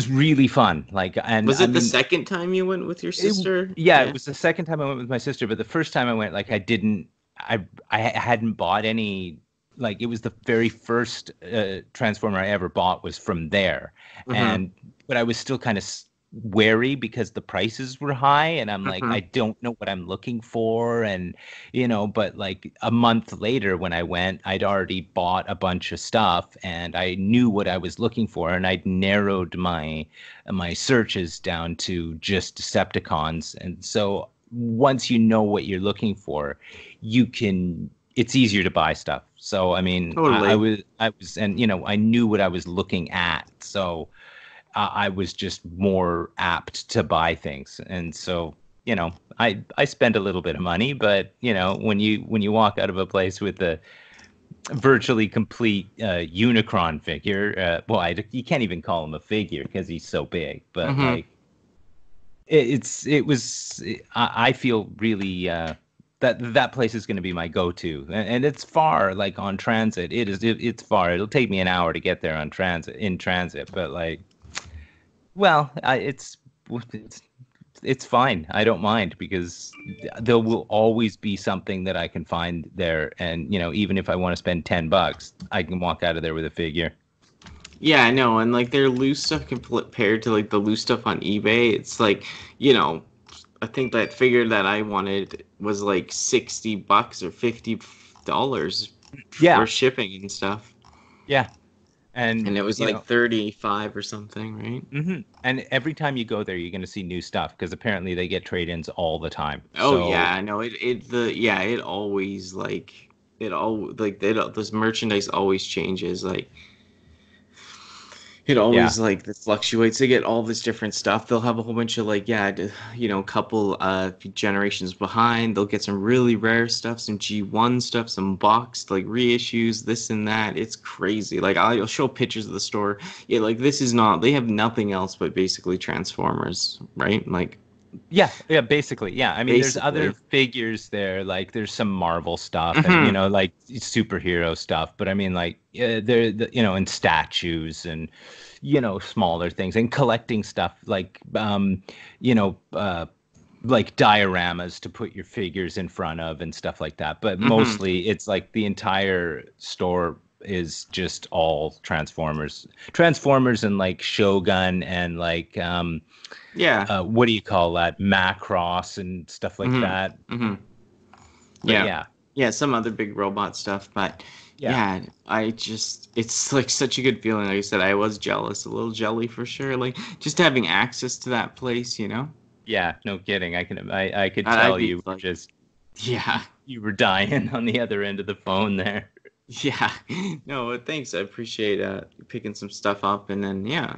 really fun. Like, and Was I it the mean, second time you went with your sister? yeah, it Yeah. was the second time I went with my sister, but the first time I went, like I hadn't bought any. Like it was the very first Transformer I ever bought was from there, Mm-hmm. but I was still kind of wary because the prices were high, and I'm like, Mm-hmm. I don't know what I'm looking for. And but like a month later when I went, I'd already bought a bunch of stuff, and I knew what I was looking for, and I'd narrowed my searches down to just Decepticons. And so once you know what you're looking for, it's easier to buy stuff. So I mean, Totally. I was, and I knew what I was looking at, so I was just more apt to buy things. And so I spend a little bit of money, but when you walk out of a place with a virtually complete Unicron figure, you can't even call him a figure because he's so big, but Mm-hmm. like I feel really that place is going to be my go-to, and it's far. Like on transit, it's far. It'll take me an hour to get there in transit, but like, well, it's fine. I don't mind because there will always be something that I can find there, and even if I want to spend $10, I can walk out of there with a figure. Yeah, I know, and like their loose stuff compared to like the loose stuff on eBay, it's like, I think that figure that I wanted was like $60 or $50 for Yeah, shipping and stuff. yeah, and And it was like 35 or something, right? And every time you go there, you're going to see new stuff because apparently they get trade-ins all the time. Oh So yeah, I know it always like this merchandise always changes. Like It Yeah. always like this fluctuates. They get all this different stuff. They'll have a whole bunch of like, yeah, a couple generations behind. They'll get some really rare stuff, some G1 stuff, some boxed like reissues, this and that. It's crazy. Like I'll show pictures of the store. Yeah, like this is not. They have nothing else but basically Transformers, right? Like Yeah, basically. Yeah. I mean, there's other basically. figures there, like there's some Marvel stuff and, Hmm. like superhero stuff, but I mean, like, and statues and, smaller things and collecting stuff like, you know, uh, like dioramas to put your figures in front of and stuff like that. But Hmm. mostly it's like the entire store is just all Transformers and like Shogun and like Yeah. what do you call that? Macross and stuff like Hmm. that. Hmm. But Yeah. yeah, Yeah, some other big robot stuff, but yeah, yeah, it's like such a good feeling. Like I said, I was jealous, a little jelly for sure. Like just having access to that place, you know? yeah. No kidding. I could I'd tell be you were like, just yeah, you were dying on the other end of the phone there. yeah. No, thanks. I appreciate picking some stuff up and then yeah.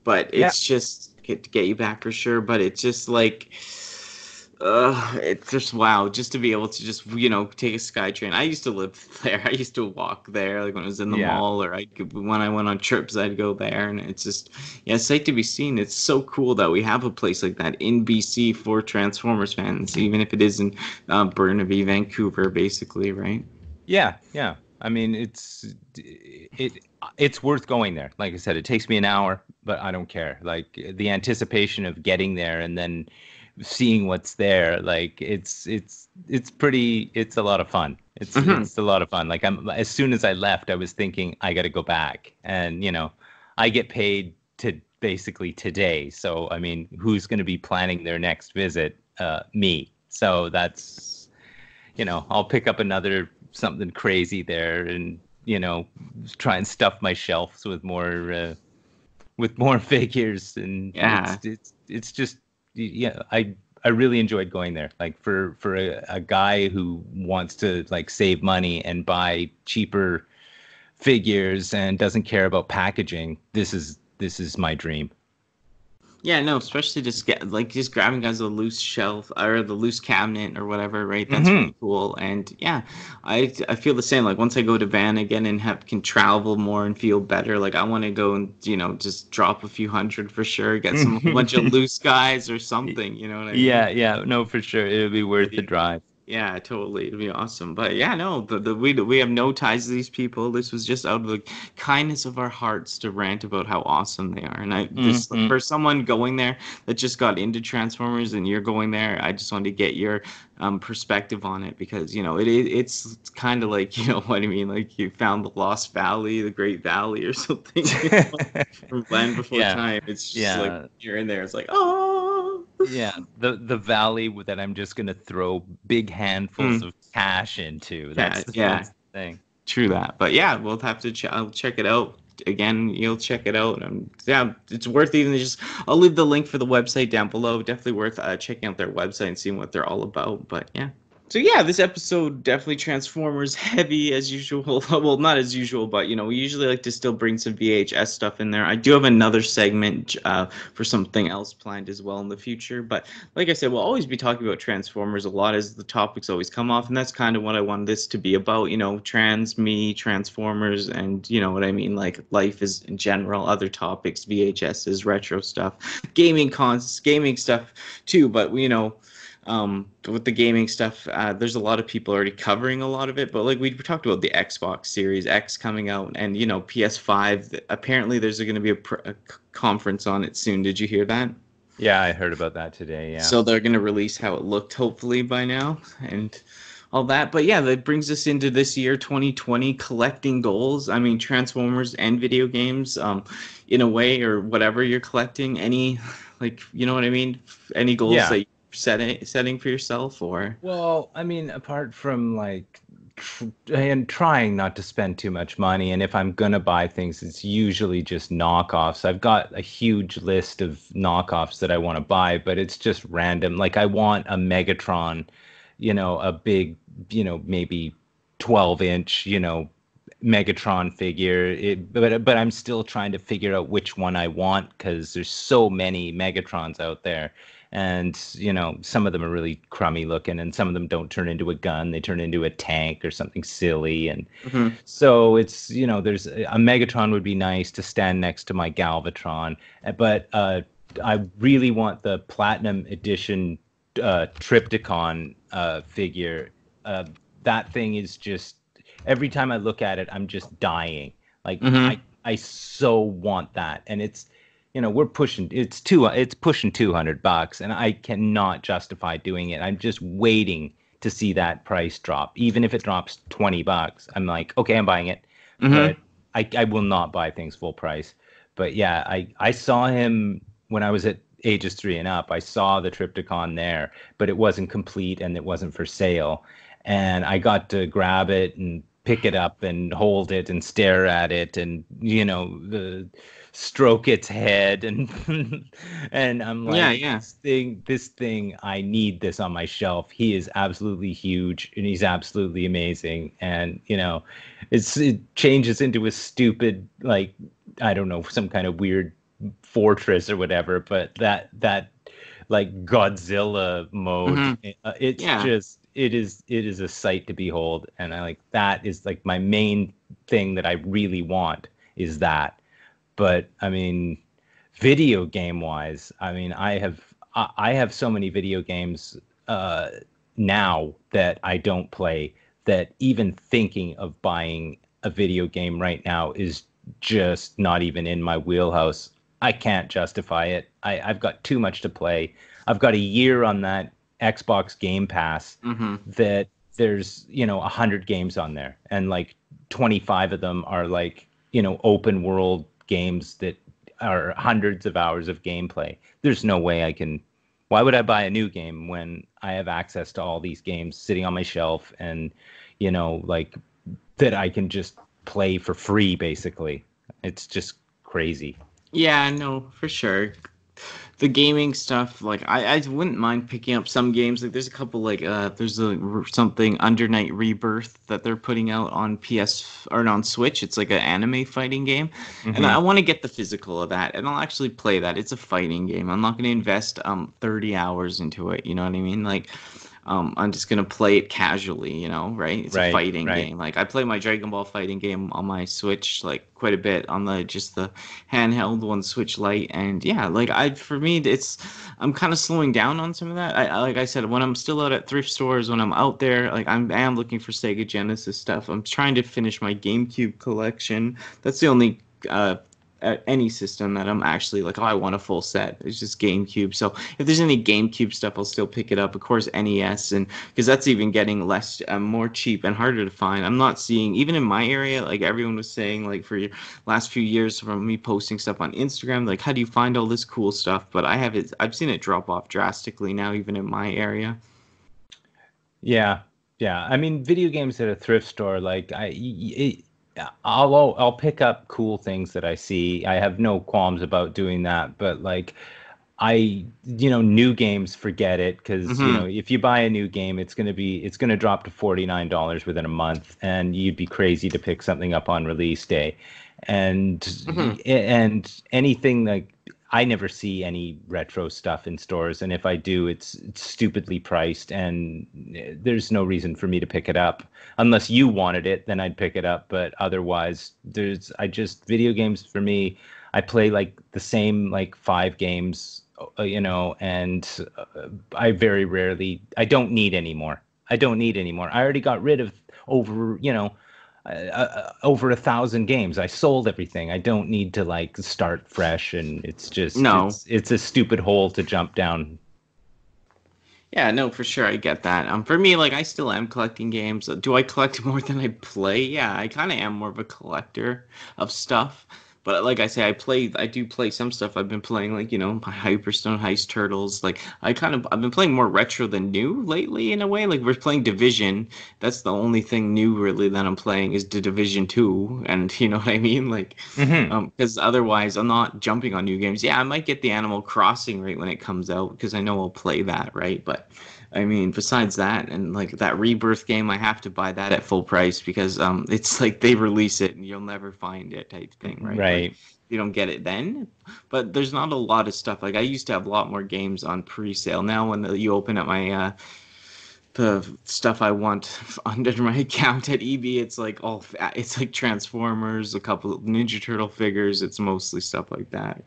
But Yeah, it's just to get you back for sure, but it's just like it's just wow, just to be able to just take a SkyTrain. I used to live there. I used to walk there, like when I was in the yeah. mall, or when I went on trips, I'd go there, and it's just yeah, sight to be seen. It's so cool that we have a place like that in BC for Transformers fans, even if it is in Burnaby, Vancouver, basically, right? Yeah. I mean, it's worth going there. Like I said, it takes me an hour, but I don't care. Like the anticipation of getting there and then seeing what's there, like it's a lot of fun. It's Hmm. it's a lot of fun. Like as soon as I left, I was thinking I got to go back, and I get paid to basically today. So I mean, who's going to be planning their next visit? Me. So that's I'll pick up another something crazy there and, try and stuff my shelves with more figures. And Yeah. it's just, yeah, I really enjoyed going there. Like for a guy who wants to like save money and buy cheaper figures and doesn't care about packaging, this is my dream. Yeah, no, especially just just grabbing guys a loose shelf or the loose cabinet or whatever, right? That's Hmm. really cool. And yeah, I feel the same. Like once I go to Van again and can travel more and feel better, like I want to go and just drop a few hundred for sure, get some a whole bunch of loose guys or something. You know what I mean? Yeah, no, for sure. It'll be worth the drive. Yeah, totally. It'd be awesome. But yeah, no, we have no ties to these people. This was just out of the kindness of our hearts to rant about how awesome they are. And this Hmm. for someone going there that just got into Transformers and you're going there, I just wanted to get your perspective on it because it's kind of like what I mean, like you found the Lost Valley, the Great Valley, or something, from Land Before Yeah, Time. It's just like yeah, you're in there. It's like oh. yeah. The valley that I'm just gonna throw big handfuls Mm, of cash into. yeah, That's yeah. the thing. True that, but yeah, we'll have to. I'll check it out again. You'll check it out, and yeah, it's worth even just. I'll leave the link for the website down below. Definitely worth checking out their website and seeing what they're all about. But yeah, so yeah, this episode definitely Transformers heavy as usual. Well, not as usual, but we usually like to still bring some VHS stuff in there. I do have another segment for something else planned as well in the future. But like I said, we'll always be talking about Transformers a lot as the topics always come off, and that's kind of what I wanted this to be about. Me, Transformers, and you know what I mean, like life is in general, other topics, VHSs, retro stuff, gaming stuff too. But with the gaming stuff, there's a lot of people already covering a lot of it. But like we talked about the Xbox Series X coming out, and PS5. Apparently, there's going to be a conference on it soon. Did you hear that? Yeah, I heard about that today. Yeah. So they're going to release how it looked, hopefully by now, and all that. But yeah, that brings us into this year, 2020, collecting goals. I mean, Transformers and video games, in a way, or whatever you're collecting. Any, like, you know what I mean? Any goals Yeah. that you're setting for yourself, or Well, I mean, apart from like and trying not to spend too much money, and if I'm gonna buy things, it's usually just knockoffs. I've got a huge list of knockoffs that I want to buy, but it's just random. Like I want a Megatron, a big, maybe 12-inch, Megatron figure. But I'm still trying to figure out which one I want because there's so many Megatrons out there. And, some of them are really crummy looking and some of them don't turn into a gun. They turn into a tank or something silly. And so it's, there's a Megatron would be nice to stand next to my Galvatron. But I really want the Platinum Edition Triptychon figure. That thing is just, every time I look at it, I'm just dying. Like I so want that, and it's, we're pushing. It's pushing $200, and I cannot justify doing it. I'm just waiting to see that price drop. Even if it drops $20, I'm like, okay, I'm buying it. But I will not buy things full price. But yeah, I saw him when I was at ages 3 and up. I saw the Triptychon there, but it wasn't complete and it wasn't for sale. And I got to grab it and pick it up and hold it and stare at it and, stroke its head and and I'm like, this thing, I need this on my shelf. He is absolutely huge and he's absolutely amazing. And, it changes into a stupid, like, I don't know, some kind of weird fortress or whatever, but that like Godzilla mode, it's just, it is a sight to behold. And that is like my main thing that I really want is that. But I mean, video game wise, I mean, I have so many video games now that I don't play, that even thinking of buying a video game right now is just not even in my wheelhouse. I can't justify it. I've got too much to play. I've got a year on that Xbox Game Pass that there's, 100 games on there. And like 25 of them are like, open world games that are hundreds of hours of gameplay. There's no way why would I buy a new game when I have access to all these games sitting on my shelf and, like that I can just play for free, basically. It's just crazy. Yeah, no, for sure. The gaming stuff, like I wouldn't mind picking up some games. Like there's a couple, like there's something Under Night Rebirth that they're putting out on PS or on Switch. It's like an anime fighting game, and I want to get the physical of that, and I'll actually play that. It's a fighting game. I'm not going to invest 30 hours into it. You know what I mean? Like I'm just gonna play it casually, right? It's a fighting game. Like I play my Dragon Ball fighting game on my Switch like quite a bit on the handheld one, Switch Lite, and yeah, like I'm kind of slowing down on some of that. Like I said, when I'm still out at thrift stores, when I'm out there, like I am looking for Sega Genesis stuff. I'm trying to finish my GameCube collection. That's the only any system that I'm actually like, I want a full set. It's just GameCube. So if there's any GameCube stuff, I'll still pick it up. Of course, NES, and because that's even getting less, more cheap and harder to find. I'm not seeing, even in my area, like everyone was saying, like for your last few years from me posting stuff on Instagram, like how do you find all this cool stuff? But I've seen it drop off drastically now, even in my area. Yeah. I mean, video games at a thrift store, like I'll pick up cool things that I see. I have no qualms about doing that, but like new games, forget it, because if you buy a new game, it's gonna drop to $49 within a month, and you'd be crazy to pick something up on release day. And anything like, I never see any retro stuff in stores, and if I do, it's stupidly priced, and there's no reason for me to pick it up unless you wanted it. Then I'd pick it up, but otherwise, video games for me. I play like the same like 5 games, and I very rarely. I don't need any more. I already got rid of over 1,000 games. I sold everything. I don't need to like start fresh, and it's just it's a stupid hole to jump down. Yeah, no, for sure, I get that. For me, like I still am collecting games. Do I collect more than I play? Yeah, I kind of am more of a collector of stuff. But like I say, I do play some stuff. I've been playing like, my Hyperstone Heist Turtles. Like I've been playing more retro than new lately in a way. Like we're playing Division. That's the only thing new really that I'm playing is the Division 2. And you know what I mean? Like, Hmm. because otherwise I'm not jumping on new games. Yeah, I might get the Animal Crossing right when it comes out because I know I'll play that, right? But I mean, besides that, and like that Rebirth game, I have to buy that at full price because it's like they release it and you'll never find it type thing, right? Like Right. you don't get it then. But there's not a lot of stuff. Like I used to have a lot more games on pre-sale. Now when you open up my the stuff I want under my account at EB, it's like Transformers, a couple of Ninja Turtle figures. It's mostly stuff like that.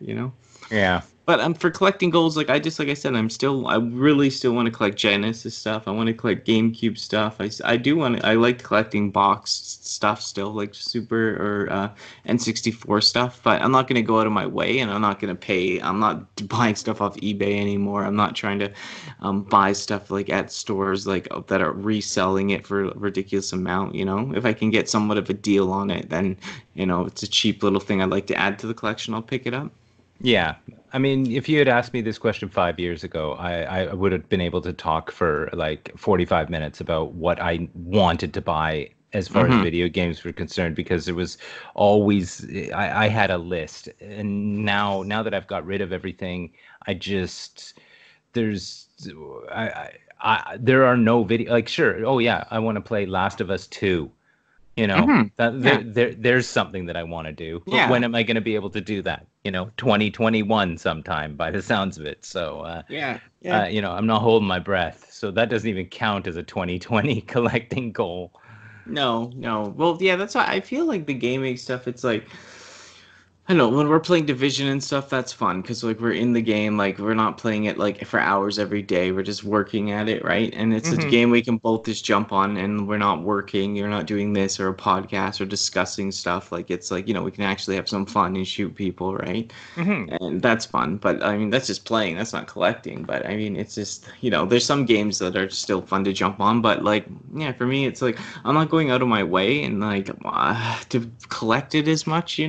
Yeah. But for collecting goals, like I said, I really still want to collect Genesis stuff. I want to collect GameCube stuff. I do want to, I like collecting boxed stuff still, like Super or N64 stuff. But I'm not going to go out of my way, and I'm not going to pay. I'm not buying stuff off eBay anymore. I'm not trying to buy stuff like at stores like that are reselling it for a ridiculous amount. If I can get somewhat of a deal on it, then it's a cheap little thing I'd like to add to the collection. I'll pick it up. Yeah. I mean, if you had asked me this question 5 years ago, I would have been able to talk for like 45 minutes about what I wanted to buy as far as Mm-hmm. video games were concerned, because there was always, I had a list. And now that I've got rid of everything, I just, there's, there are no video, like, sure. Oh yeah, I want to play Last of Us 2. Mm-hmm. That Yeah. there's something that I want to do, but Yeah. when am I going to be able to do that? 2021 sometime by the sounds of it. So, Yeah. Yeah. I'm not holding my breath. So that doesn't even count as a 2020 collecting goal. No, no. Well, yeah, that's why I feel like the gaming stuff, it's like I know when we're playing Division and stuff, that's fun because like we're in the game, like we're not playing it like for hours every day. We're just working at it, right? And it's a Hmm. game we can both just jump on, and we're not working. You're not doing this or a podcast or discussing stuff. Like it's like we can actually have some fun and shoot people, right? Hmm. And that's fun. But I mean, that's just playing. That's not collecting. But I mean, it's just there's some games that are still fun to jump on. But like, yeah, for me, it's like I'm not going out of my way and like to collect it as much.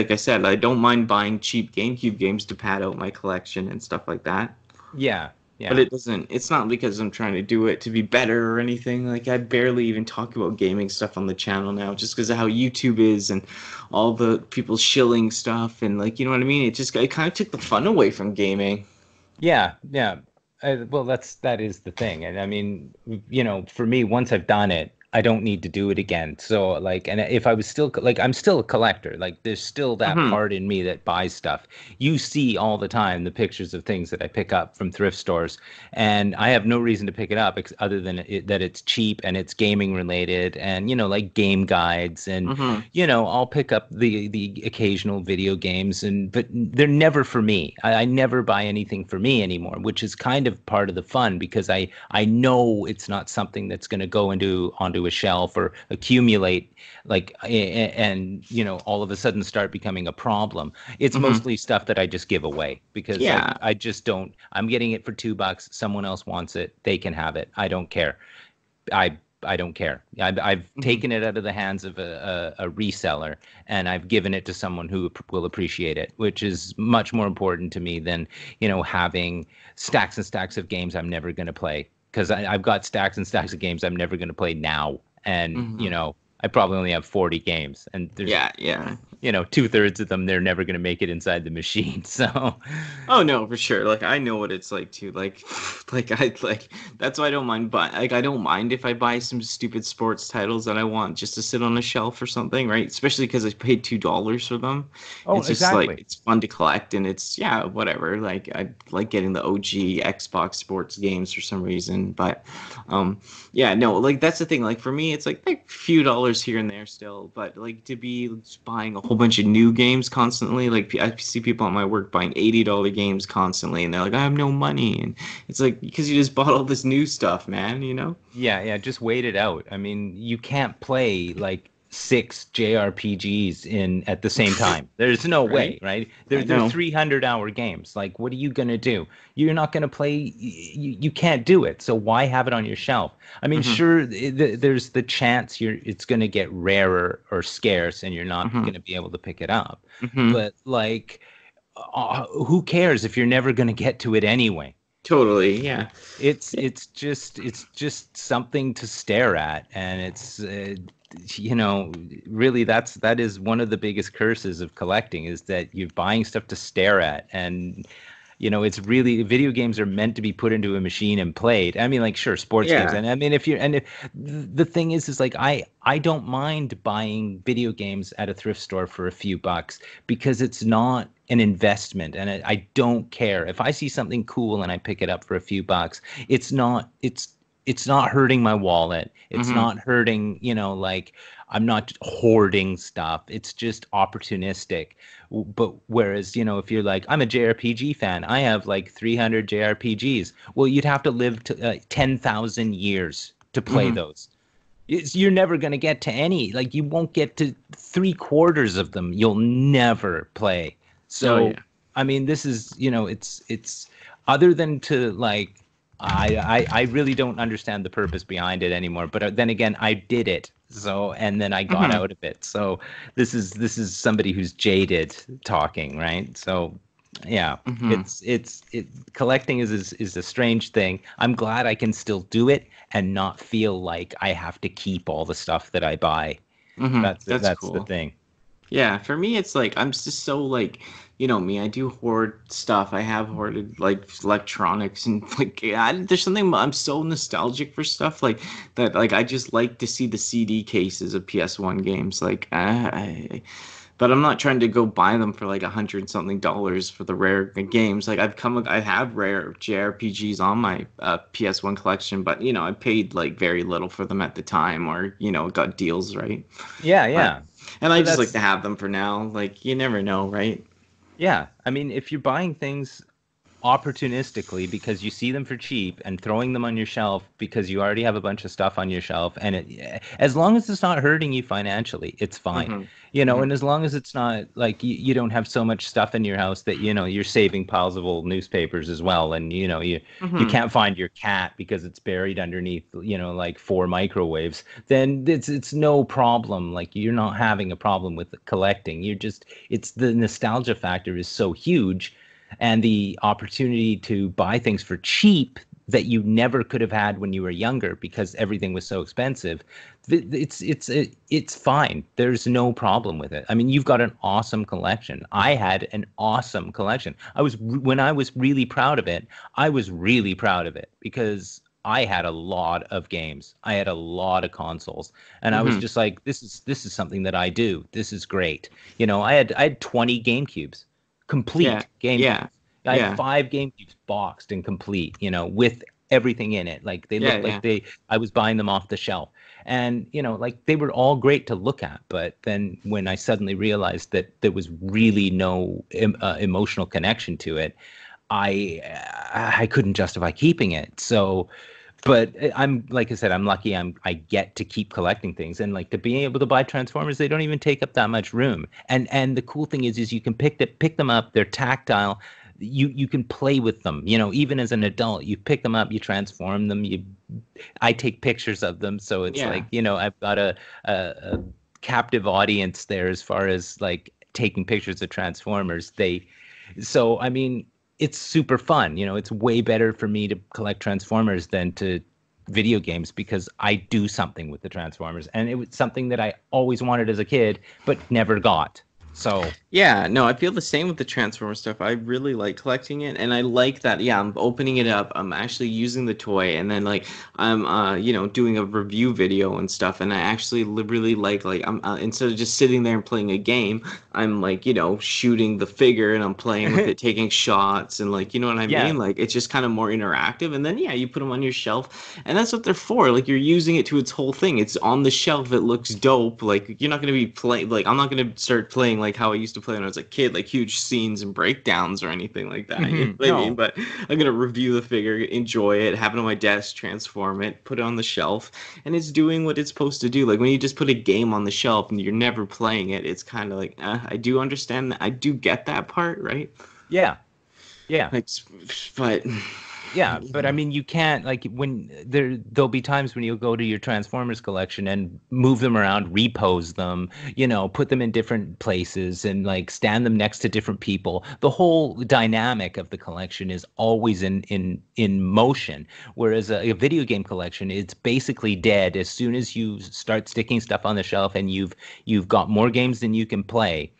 Like I said, I don't mind buying cheap GameCube games to pad out my collection and stuff like that. Yeah, But yeah. it's not because I'm trying to do it to be better or anything. Like I barely even talk about gaming stuff on the channel now just because of how YouTube is and all the people shilling stuff and like, you know what I mean? It kind of took the fun away from gaming. Yeah, yeah. Well, that is the thing. And I mean, for me, once I've done it, I don't need to do it again. So like, and if I was still like, I'm still a collector. Like, there's still that Hmm. part in me that buys stuff. You see all the time the pictures of things that I pick up from thrift stores, and I have no reason to pick it up other than that it's cheap and it's gaming related, and like game guides, and Hmm. I'll pick up the occasional video games, but they're never for me. I never buy anything for me anymore, which is kind of part of the fun, because I know it's not something that's going to go onto a shelf or accumulate, like, and all of a sudden start becoming a problem. It's Hmm. mostly stuff that I just give away because I Yeah. I just don't. I'm getting it for $2. Someone else wants it, they can have it. I don't care. I don't care. I've Hmm. taken it out of the hands of a reseller, and I've given it to someone who will appreciate it, which is much more important to me than having stacks and stacks of games I'm never going to play, because I've got stacks and stacks of games I'm never going to play now, and Hmm. I probably only have 40 games, and there's Yeah. Yeah. two-thirds of them, they're never going to make it inside the machine. So Oh no, for sure. Like I know what it's like too. Like, like that's why I don't mind. But like I don't mind if I buy some stupid sports titles that I want just to sit on a shelf or something, right? Especially because I paid $2 for them. oh, It's just like exactly. it's fun to collect, and it's yeah, whatever. Like I like getting the OG Xbox sports games for some reason. But, yeah, no, like that's the thing. Like for me, it's like a few dollars here and there still. But like to be just buying a whole bunch of new games constantly, like I see people at my work buying $80 games constantly, and they're like, I have no money, and it's like because you just bought all this new stuff, man. Yeah, yeah, just wait it out. I mean, you can't play like 6 JRPGs in at the same time. There's no way, Right? right? I They're know. 300-hour games. Like, what are you gonna do? You're not gonna play. You can't do it. So why have it on your shelf? I mean, Hmm. sure, there's the chance it's gonna get rarer or scarce, and you're not Hmm. gonna be able to pick it up. Hmm. But like, who cares if you're never gonna get to it anyway? Totally. Yeah. It's just something to stare at, and it's you know, really that is one of the biggest curses of collecting, is that you're buying stuff to stare at. And it's really, video games are meant to be put into a machine and played. I mean, like, sure, sports games, Yeah. and I mean, if the thing is like, I don't mind buying video games at a thrift store for a few bucks, because it's not an investment, and I don't care if I see something cool and I pick it up for a few bucks. It's not hurting my wallet. It's Hmm. not hurting, like, I'm not hoarding stuff. It's just opportunistic. But whereas, if you're like, I'm a JRPG fan, I have like 300 JRPGs. Well, you'd have to live to 10,000 years to play Hmm. those. You're never going to get to any, like, you won't get to three-quarters of them. You'll never play. Oh So, yeah. I mean, this is, it's other than to like, I really don't understand the purpose behind it anymore. But then again, I did it. So, and then I got Hmm. out of it. So this is somebody who's jaded talking, right? So, yeah, Hmm. collecting is a strange thing. I'm glad I can still do it and not feel like I have to keep all the stuff that I buy. Hmm. That's That's the cool. thing. Yeah, for me, it's like I'm just so like, you know me. I do hoard stuff. I have hoarded like electronics and like there's something I'm so nostalgic for stuff like that. Like I just like to see the CD cases of PS1 games. Like but I'm not trying to go buy them for like 100 something dollars for the rare games. Like I have rare JRPGs on my PS1 collection, but I paid like very little for them at the time, or got deals, right? Yeah, But yeah. and I But just like to that's have them for now. Like you never know, right? Yeah. I mean, if you're buying things opportunistically because you see them for cheap and throwing them on your shelf because you already have a bunch of stuff on your shelf, and as long as it's not hurting you financially, it's fine. Hmm. And Hmm. as long as it's not like you don't have so much stuff in your house that you're saving piles of old newspapers as well, and you Hmm. can't find your cat because it's buried underneath like 4 microwaves, then it's no problem. Like, you're not having a problem with collecting. It's the nostalgia factor is so huge, and the opportunity to buy things for cheap that you never could have had when you were younger because everything was so expensive. It's fine. There's no problem with it. I mean, you've got an awesome collection. I had an awesome collection. When I was really proud of it, I was really proud of it because I had a lot of games. I had a lot of consoles, and I was Hmm. just like, this is something that I do. This is great. I had 20 GameCubes, Yeah. complete GameCubes. Yeah. I had Yeah. 5 GameCubes boxed and complete, with everything in it. Like, they Yeah. looked Yeah. like I was buying them off the shelf. And, like, they were all great to look at. But then when I suddenly realized that there was really no emotional connection to it, I I couldn't justify keeping it. So, but I'm, like I said, I'm lucky. I get to keep collecting things, and like, to being able to buy Transformers, they don't even take up that much room. And the cool thing is you can pick them up. They're tactile. You can play with them. Even as an adult, you pick them up, you transform them. I take pictures of them, so it's like, Yeah. I've got a captive audience there as far as like taking pictures of Transformers. So, I mean, it's super fun. It's way better for me to collect Transformers than to video games, because I do something with the Transformers, and it was something that I always wanted as a kid but never got. So, Yeah, no, I feel the same with the Transformer stuff. I really like collecting it, and I like that. Yeah, I'm opening it up. I'm actually using the toy, and then like I'm doing a review video and stuff. And I actually really like I'm instead of just sitting there and playing a game, I'm like shooting the figure, and I'm playing with it, taking shots, and like what I yeah, mean. Like it's just kind of more interactive. And then yeah, you put them on your shelf, and that's what they're for. Like you're using it to its whole thing. It's on the shelf. It looks dope. Like you're not gonna be playing. Like I'm not gonna start playing like how I used to play when I was a kid, like huge scenes and breakdowns or anything like that. You know what I No. mean? But I'm gonna review the figure, enjoy it, have it on my desk, transform it, put it on the shelf, and it's doing what it's supposed to do. Like when you just put a game on the shelf and you're never playing it, it's kind of like I do understand that, I do get that part, right? Yeah. Yeah. Like, but Yeah, but I mean, you can't, like, when there'll be times when you'll go to your Transformers collection and move them around, repose them, put them in different places and like stand them next to different people. The whole dynamic of the collection is always in motion, whereas a video game collection, it's basically dead as soon as you start sticking stuff on the shelf and you've got more games than you can play.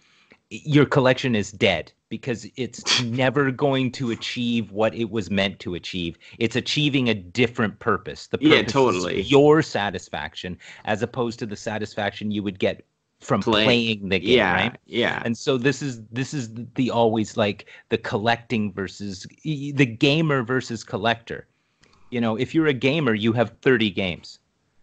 Your collection is dead because it's never going to achieve what it was meant to achieve. It's achieving a different purpose. The purpose totally. is your satisfaction as opposed to the satisfaction you would get from playing the game, right? Yeah. And so this is the always like the collecting versus the gamer versus collector. If you're a gamer, you have 30 games.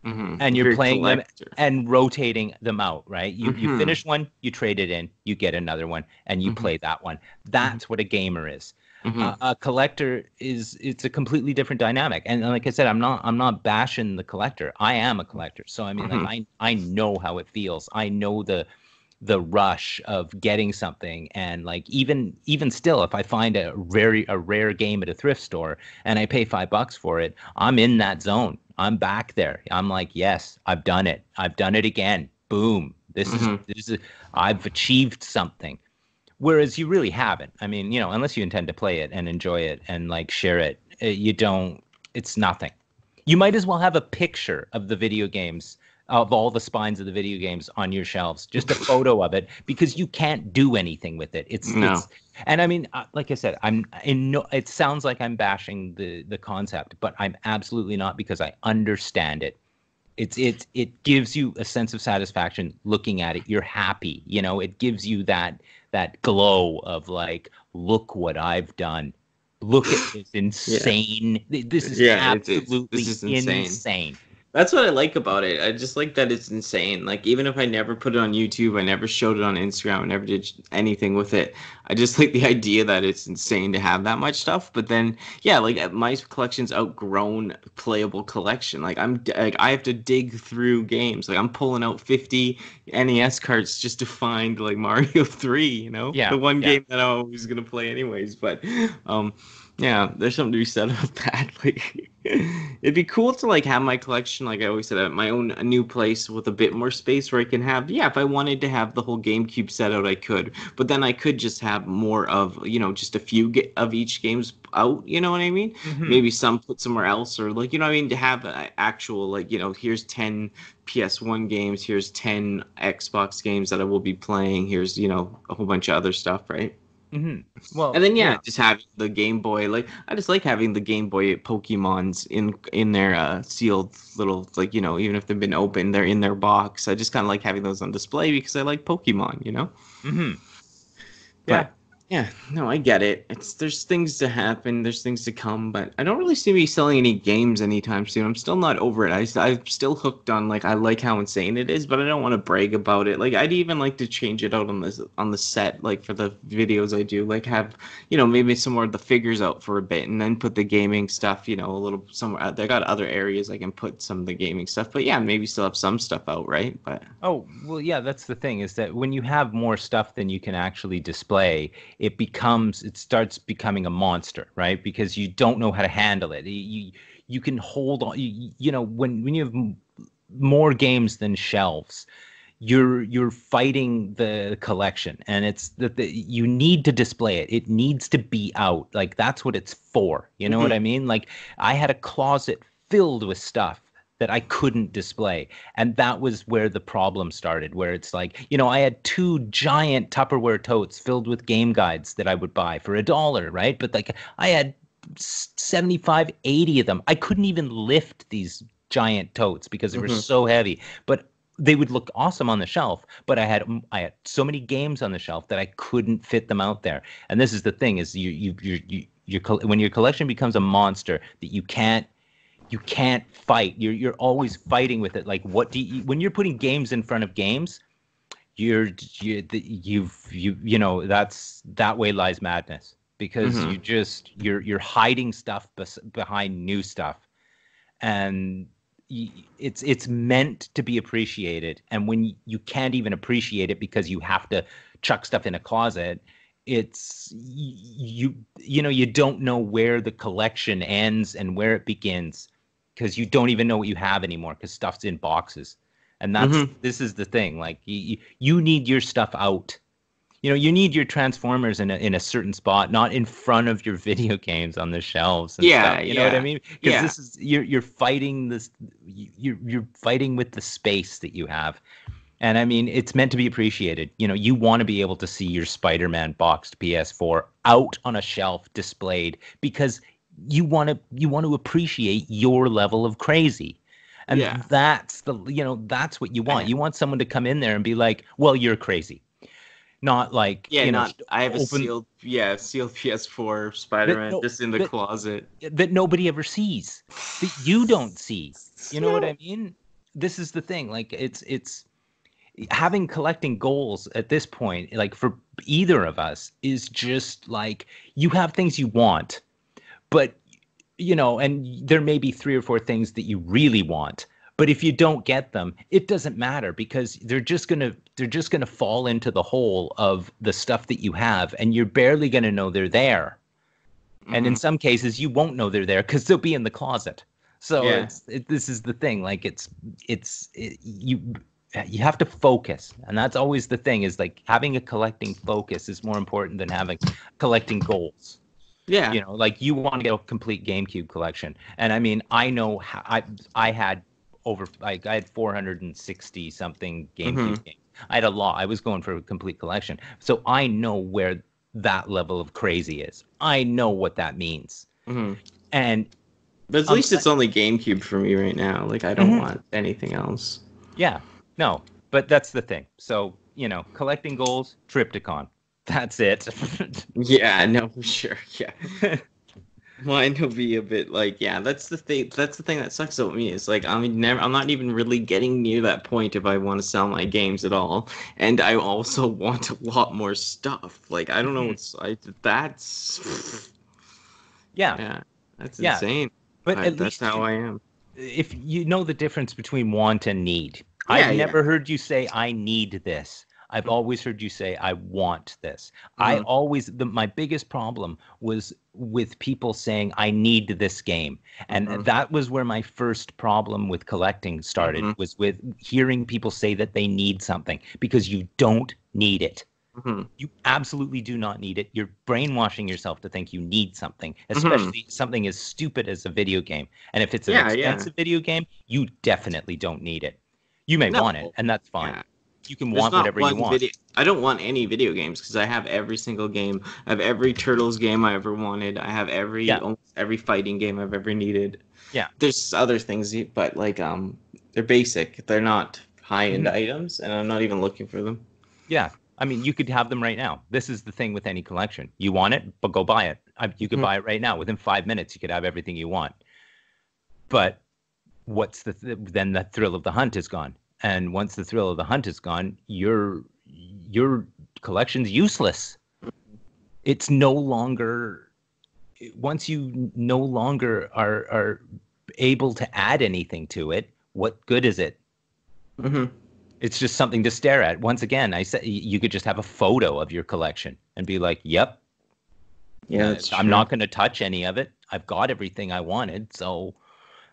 Mm-hmm. And you're playing them and rotating them out, right? You finish one, you trade it in, you get another one, and you play that one. That's what a gamer is. A collector it's a completely different dynamic. And like I said, I'm not bashing the collector. I am a collector, so I mean, like I know how it feels. I know the rush of getting something, and like even still, if I find a rare game at a thrift store and I pay $5 for it, I'm in that zone. I'm back there. I'm like, yes, I've done it. I've done it again. Boom. This is I've achieved something. Whereas you really haven't. I mean, unless you intend to play it and enjoy it and like share it, you don't. It's nothing. You might as well have a picture of the video games, of all the spines of the video games on your shelves, just a photo of it, because you can't do anything with it. It's and I mean, like I said, it sounds like I'm bashing the concept, but I'm absolutely not, because I understand it. It gives you a sense of satisfaction looking at it. You're happy, it gives you that glow of like, look what I've done. Look at this insane. This is absolutely this is insane. That's what I like about it. I just like that it's insane. Like, even if I never put it on YouTube, I never showed it on Instagram, I never did anything with it, I just like the idea that it's insane to have that much stuff. But then, yeah, like my collection's outgrown playable collection. Like I have to dig through games. Like I'm pulling out 50 NES cards just to find like Mario 3, Yeah, the one game that I'm always gonna play anyways. But yeah, there's something to be said about that. Like, it'd be cool to like have my collection, like I always said, at my own new place with a bit more space where I can have, if I wanted to have the whole GameCube set out, I could. But then I could just have more of, just a few of each games out. You know what I mean? Maybe some put somewhere else, or like, what I mean, to have an actual like, here's 10 PS1 games, here's 10 Xbox games that I will be playing. Here's a whole bunch of other stuff, right? Well, and then just having the Game Boy, like I just like having the Game Boy Pokemons in their sealed little, like, even if they've been opened, they're in their box. I just kind of like having those on display because I like Pokemon, Yeah. Yeah, no, I get it. There's things to happen, there's things to come, but I don't really see me selling any games anytime soon. I'm still not over it. I'm still hooked on, like, I like how insane it is, but I don't want to brag about it. Like, I'd even like to change it out on the set, like for the videos I do, like have, maybe some more of the figures out for a bit, and then put the gaming stuff, a little somewhere out there. I got other areas I can put some of the gaming stuff, but yeah, maybe still have some stuff out, right? But oh, well, yeah, that's the thing, is that when you have more stuff than you can actually display, it starts becoming a monster, right? Because you don't know how to handle it. You can hold on, when you have more games than shelves, you're fighting the collection, and it's that you need to display it. It needs to be out. Like, that's what it's for. You know what I mean? Like, I had a closet filled with stuff that I couldn't display. And that was where the problem started, where it's like, I had 2 giant Tupperware totes filled with game guides that I would buy for $1, right? But like, I had 75, 80 of them. I couldn't even lift these giant totes because they were so heavy. But they would look awesome on the shelf, but I had so many games on the shelf that I couldn't fit them out there. And this is the thing, is when your collection becomes a monster that you can't fight, you're always fighting with it. Like, when you're putting games in front of games, that way lies madness, because you're hiding stuff behind new stuff, and it's meant to be appreciated. And when you can't even appreciate it because you have to chuck stuff in a closet, it's you don't know where the collection ends and where it begins, because you don't even know what you have anymore, because stuff's in boxes. And this is the thing. Like, you need your stuff out. You need your Transformers in a certain spot, not in front of your video games on the shelves and stuff. You know what I mean? Because this is you're fighting this. You're fighting with the space that you have. And I mean, it's meant to be appreciated. You want to be able to see your Spider-Man boxed PS4 out on a shelf displayed, because you want to appreciate your level of crazy. And that's that's what you want. You want someone to come in there and be like, well, you're crazy. Not like, I have a sealed PS4 Spider-Man just in the closet that nobody ever sees, that you don't see. You know what I mean? This is the thing. Like, it's collecting goals at this point, like for either of us, is just like, you have things you want, but and there may be 3 or 4 things that you really want, but if you don't get them, it doesn't matter, because they're just gonna fall into the hole of the stuff that you have, and you're barely gonna know they're there. And in some cases, you won't know they're there because they'll be in the closet. So this is the thing. Like, you have to focus, and that's always the thing. Is like, having a collecting focus is more important than having collecting goals. Yeah. Like, you want to get a complete GameCube collection. And I mean, I know I had 460 something GameCube games. I had a lot. I was going for a complete collection. So I know where that level of crazy is. I know what that means. And but at least it's only GameCube for me right now. Like, I don't want anything else. Yeah. No, but that's the thing. So, collecting goals, Triptychon. That's it. Yeah, no, for sure. Yeah. Mine will be a bit like, that's the thing. That's the thing that sucks about me, is like, I'm not even really getting near that point if I want to sell my games at all. And I also want a lot more stuff. Like, I don't know. That's insane. But that's how I am. If you know the difference between want and need. I've never heard you say, I need this. I've always heard you say, I want this. My biggest problem was with people saying, I need this game. And that was where my first problem with collecting started, was with hearing people say that they need something, because you don't need it. You absolutely do not need it. You're brainwashing yourself to think you need something, especially something as stupid as a video game. And if it's an expensive video game, you definitely don't need it. You may want it, and that's fine. Yeah. You can want whatever you want. I don't want any video games, because I have every single game. I have every Turtles game I ever wanted. I have almost every fighting game I've ever needed. Yeah. There's other things, but like they're basic. They're not high-end items, and I'm not even looking for them. Yeah. I mean, you could have them right now. This is the thing with any collection. You want it, but go buy it. You could buy it right now. Within 5 minutes, you could have everything you want. But what's then the thrill of the hunt is gone. And once the thrill of the hunt is gone, your collection's useless. It's no longer, once you no longer are able to add anything to it, what good is it? It's just something to stare at. Once again, I said you could just have a photo of your collection and be like, yep. Yeah, I'm not going to touch any of it. I've got everything I wanted. So,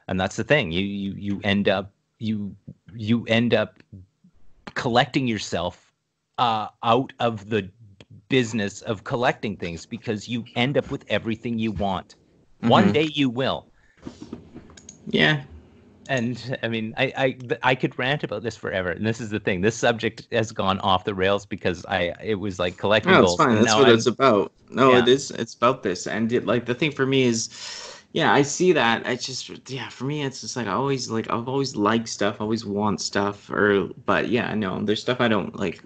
and that's the thing. You end up collecting yourself out of the business of collecting things, because you end up with everything you want. One day you will. Yeah. And I mean, I could rant about this forever. And this is the thing. This subject has gone off the rails because it was like collecting goals. No, it's fine. That's what it's about. No, it is. It's about this. And the thing for me is, I see that. It's just, for me, it's just like, I've always liked stuff, always want stuff, but no, there's stuff I don't like.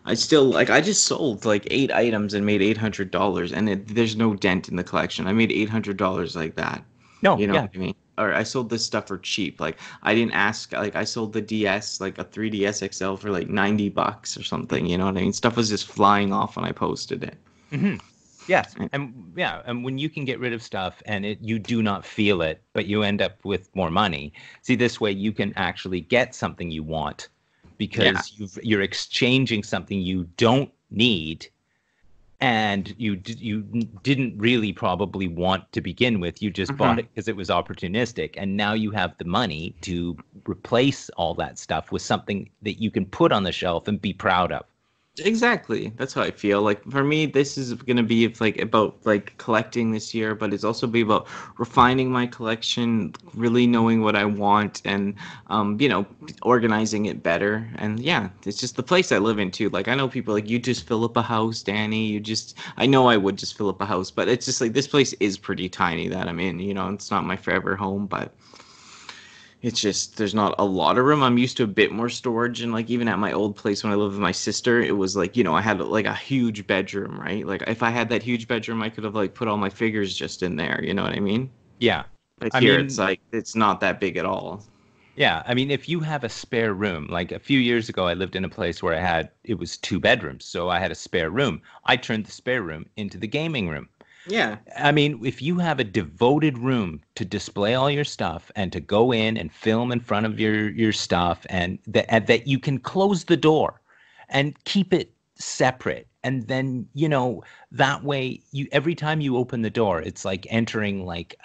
I still, I just sold like 8 items and made $800, and there's no dent in the collection. I made $800 like that. No, you know what I mean? or I sold this stuff for cheap. Like I didn't ask. Like I sold the DS, like a 3DS XL for like $90 or something. You know what I mean? Stuff was just flying off when I posted it. Hmm. Yes, and yeah, and when you can get rid of stuff and you do not feel it, but you end up with more money. See, this way you can actually get something you want Yeah. because you're exchanging something you don't need and you didn't really probably want to begin with. You just bought it because it was opportunistic, and now you have the money to replace all that stuff with something that you can put on the shelf and be proud of. Exactly. That's how I feel. Like for me, this is gonna be like about like collecting this year, but it's also be about refining my collection, really knowing what I want, and organizing it better. And yeah, it's just the place I live in too. Like I know people like you just fill up a house, Danny. I know I would just fill up a house, but it's just like this place is pretty tiny that I'm in. It's not my forever home, but. It's just there's not a lot of room. I'm used to a bit more storage, and like even at my old place when I lived with my sister, it was like I had like a huge bedroom, right? Like if I had that huge bedroom, I could have like put all my figures just in there. You know what I mean? Yeah. But I here mean, it's like it's not that big at all. yeah, I mean, if you have a spare room, like a few years ago, I lived in a place where it was 2 bedrooms, so I had a spare room. I turned the spare room into the gaming room. Yeah. I mean, if you have a devoted room to display all your stuff and to go in and film in front of your stuff and that you can close the door and keep it separate. And then, that way every time you open the door, it's like entering like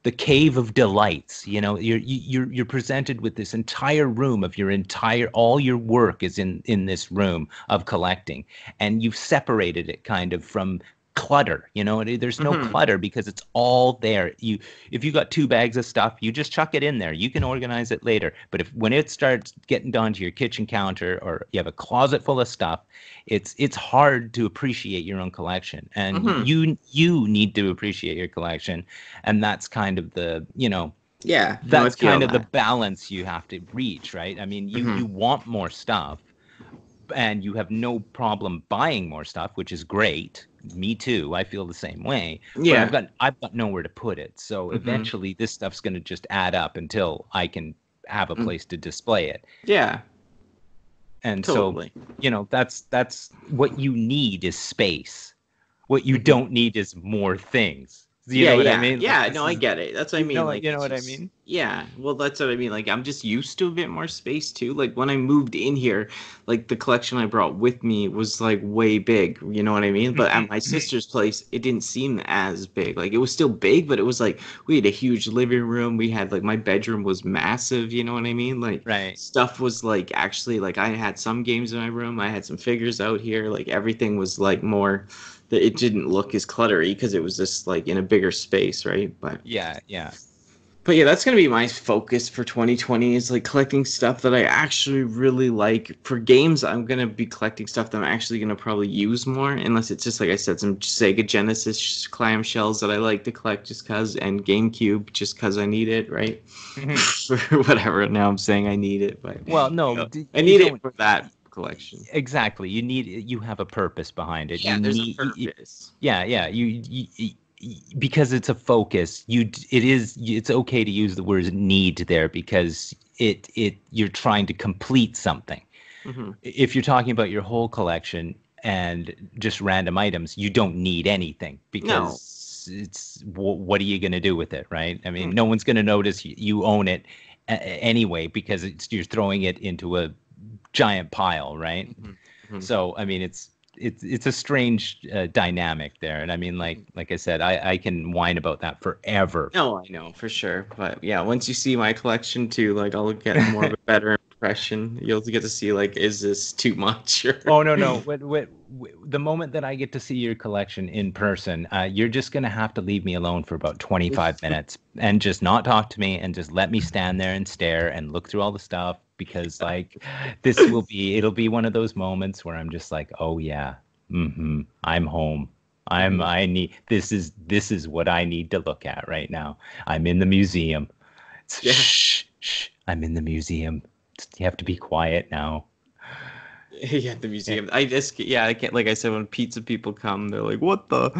the cave of delights. You're presented with this entire room of all your work is in this room of collecting, and you've separated it kind of from clutter. There's no clutter because it's all there. If you got 2 bags of stuff, you just chuck it in there. You can organize it later. But when it starts getting down to your kitchen counter or you have a closet full of stuff, it's hard to appreciate your own collection, and you need to appreciate your collection, and that's kind of the Yeah. that's kind of the balance you have to reach, right? I mean, you want more stuff, and you have no problem buying more stuff, which is great. Me too. I feel the same way. Yeah. But I've got nowhere to put it. So eventually this stuff's going to just add up until I can have a place to display it. Yeah. And totally. So, that's what you need is space. What you don't need is more things. You know what I mean? Yeah, no, I get it. That's what I mean. Like, you know what I mean? Yeah, well, that's what I mean. Like, I'm just used to a bit more space too. Like when I moved in here, like the collection I brought with me was like way big. You know what I mean? But at my sister's place, it didn't seem as big. Like it was still big, but it was like we had a huge living room. We had like my bedroom was massive. You know what I mean? Like stuff was like actually like I had some games in my room. I had some figures out here. Like everything was like more. That it didn't look as cluttery because it was just like in a bigger space, right? But yeah. But yeah, that's gonna be my focus for 2020 is like collecting stuff that I actually really like. For games, I'm gonna be collecting stuff that I'm actually gonna probably use more, unless it's just like I said, some Sega Genesis clamshells that I like to collect just cause, and GameCube just cause I need it, right? For whatever. Now I'm saying I need it, but well, no, I need it for that collection. Exactly. You have a purpose behind it. Yeah, there's a purpose. Yeah. You because it's a focus. It's okay to use the word need there because you're trying to complete something. If you're talking about your whole collection and just random items, you don't need anything because it's what are you going to do with it, right? I mean, no one's going to notice you own it anyway because you're throwing it into a giant pile, right? So I mean it's a strange dynamic there, and I mean like I said, I can whine about that forever. No, I know for sure, but yeah, once you see my collection too, like I'll get more of a better impression. You'll get to see like, is this too much? Oh no. The moment that I get to see your collection in person, you're just gonna have to leave me alone for about 25 minutes and just not talk to me and just let me stand there and stare and look through all the stuff, because like it'll be one of those moments where I'm just like, oh yeah, I'm home. This is what I need to look at right now. I'm in the museum. Shh, I'm in the museum. You have to be quiet now. Yeah, the museum. I just, yeah, I can't, like I said, when pizza people come, they're like, what the?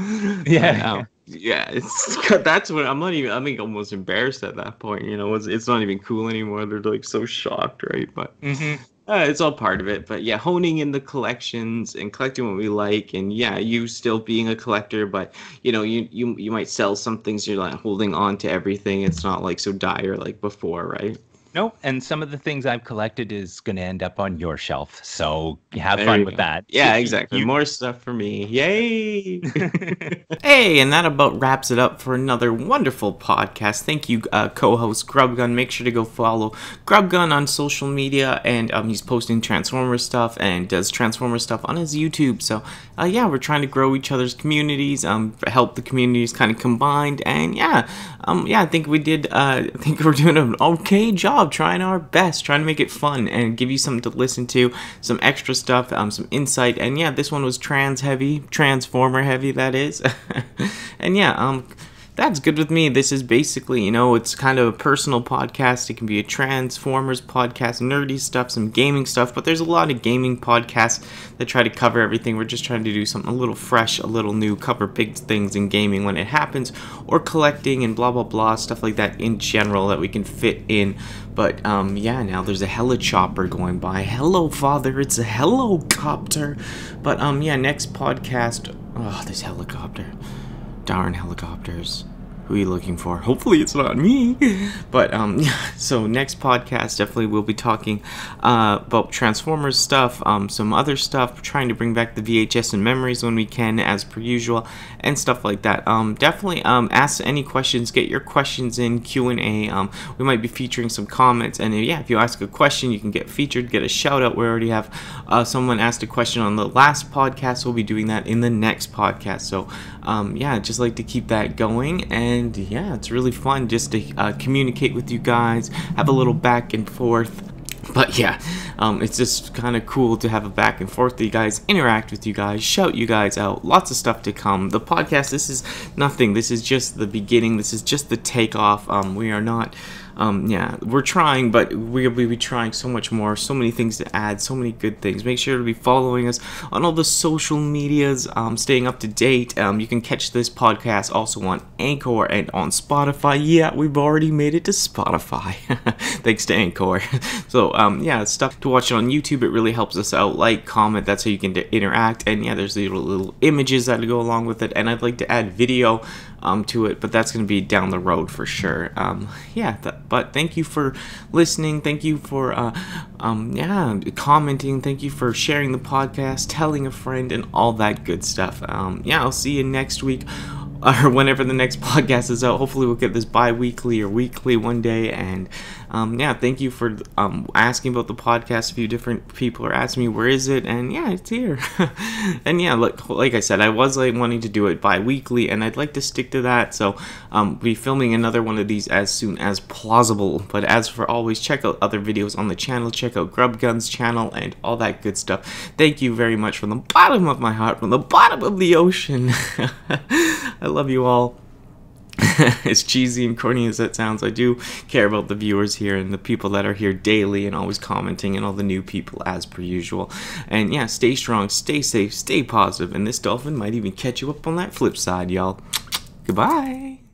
Yeah. Yeah, it's that's when I'm not even, I'm like almost embarrassed at that point, you know, it's not even cool anymore. They're like so shocked, right? But Mm-hmm. it's all part of it. But yeah, honing in the collections and collecting what we like, and yeah, you still being a collector, but you know, you might sell some things. You're not holding on to everything. It's not like so dire like before, right? Nope. And some of the things I've collected is going to end up on your shelf. So have There fun you with go. that. Yeah, exactly. You. More stuff for me. Yay! Hey, and that about wraps it up for another wonderful podcast. Thank you, co-host Grubgun. Make sure to go follow Grubgun on social media, and he's posting Transformer stuff and does Transformer stuff on his YouTube. So, yeah, we're trying to grow each other's communities, help the communities kind of combined, and yeah, I think we did. I think we're doing an okay job, trying our best, trying to make it fun and give you something to listen to, some extra stuff, some insight, and yeah, this one was Transformer heavy, that is. And yeah, that's good with me. This is basically, you know, it's kind of a personal podcast. It can be a Transformers podcast, nerdy stuff, some gaming stuff, but there's a lot of gaming podcasts that try to cover everything. We're just trying to do something a little fresh, a little new, cover big things in gaming when it happens, or collecting and blah, blah, blah, stuff like that in general that we can fit in. But, yeah, now there's a helichopper going by. Hello, Father, it's a helicopter. But, yeah, next podcast, oh, this helicopter. Darn helicopters. Who are you looking for? Hopefully it's not me. But, so next podcast, definitely we'll be talking about Transformers stuff, some other stuff, trying to bring back the VHS and memories when we can, as per usual, and stuff like that. Definitely ask any questions, get your questions in, Q&A. We might be featuring some comments, and yeah, if you ask a question, you can get featured, get a shout out. We already have someone asked a question on the last podcast. We'll be doing that in the next podcast. So, yeah, just like to keep that going, and yeah, it's really fun just to communicate with you guys, have a little back and forth. But yeah, it's just kind of cool to have a back and forth with you guys, interact with you guys, shout you guys out, lots of stuff to come. The podcast, this is nothing, this is just the beginning, this is just the takeoff. We are not, yeah, we're trying, but we'll be trying so much more, so many things to add, so many good things. Make sure to be following us on all the social medias, staying up to date. You can catch this podcast also on Anchor and on Spotify. Yeah, we've already made it to Spotify, thanks to Anchor. So, yeah, stuff to watch it on YouTube. It really helps us out. Like, comment, that's how you can interact. And yeah, there's the little images that go along with it. And I'd like to add video to it, but that's going to be down the road for sure. Yeah, but thank you for listening. Thank you for yeah, commenting. Thank you for sharing the podcast, telling a friend, and all that good stuff. Yeah, I'll see you next week, or whenever the next podcast is out. Hopefully we'll get this bi-weekly or weekly one day. And yeah, thank you for asking about the podcast. A few different people are asking me, where is it? And yeah, it's here. And yeah, like I said, I was wanting to do it bi-weekly, and I'd like to stick to that. So we'll be filming another one of these as soon as plausible. But as for always, check out other videos on the channel, check out Grubgun's channel, and all that good stuff. Thank you very much from the bottom of my heart, from the bottom of the ocean. I love you all. As cheesy and corny as that sounds, I do care about the viewers here and the people that are here daily and always commenting, and all the new people as per usual. And yeah, stay strong, stay safe, stay positive, and this dolphin might even catch you up on that flip side, y'all. Goodbye.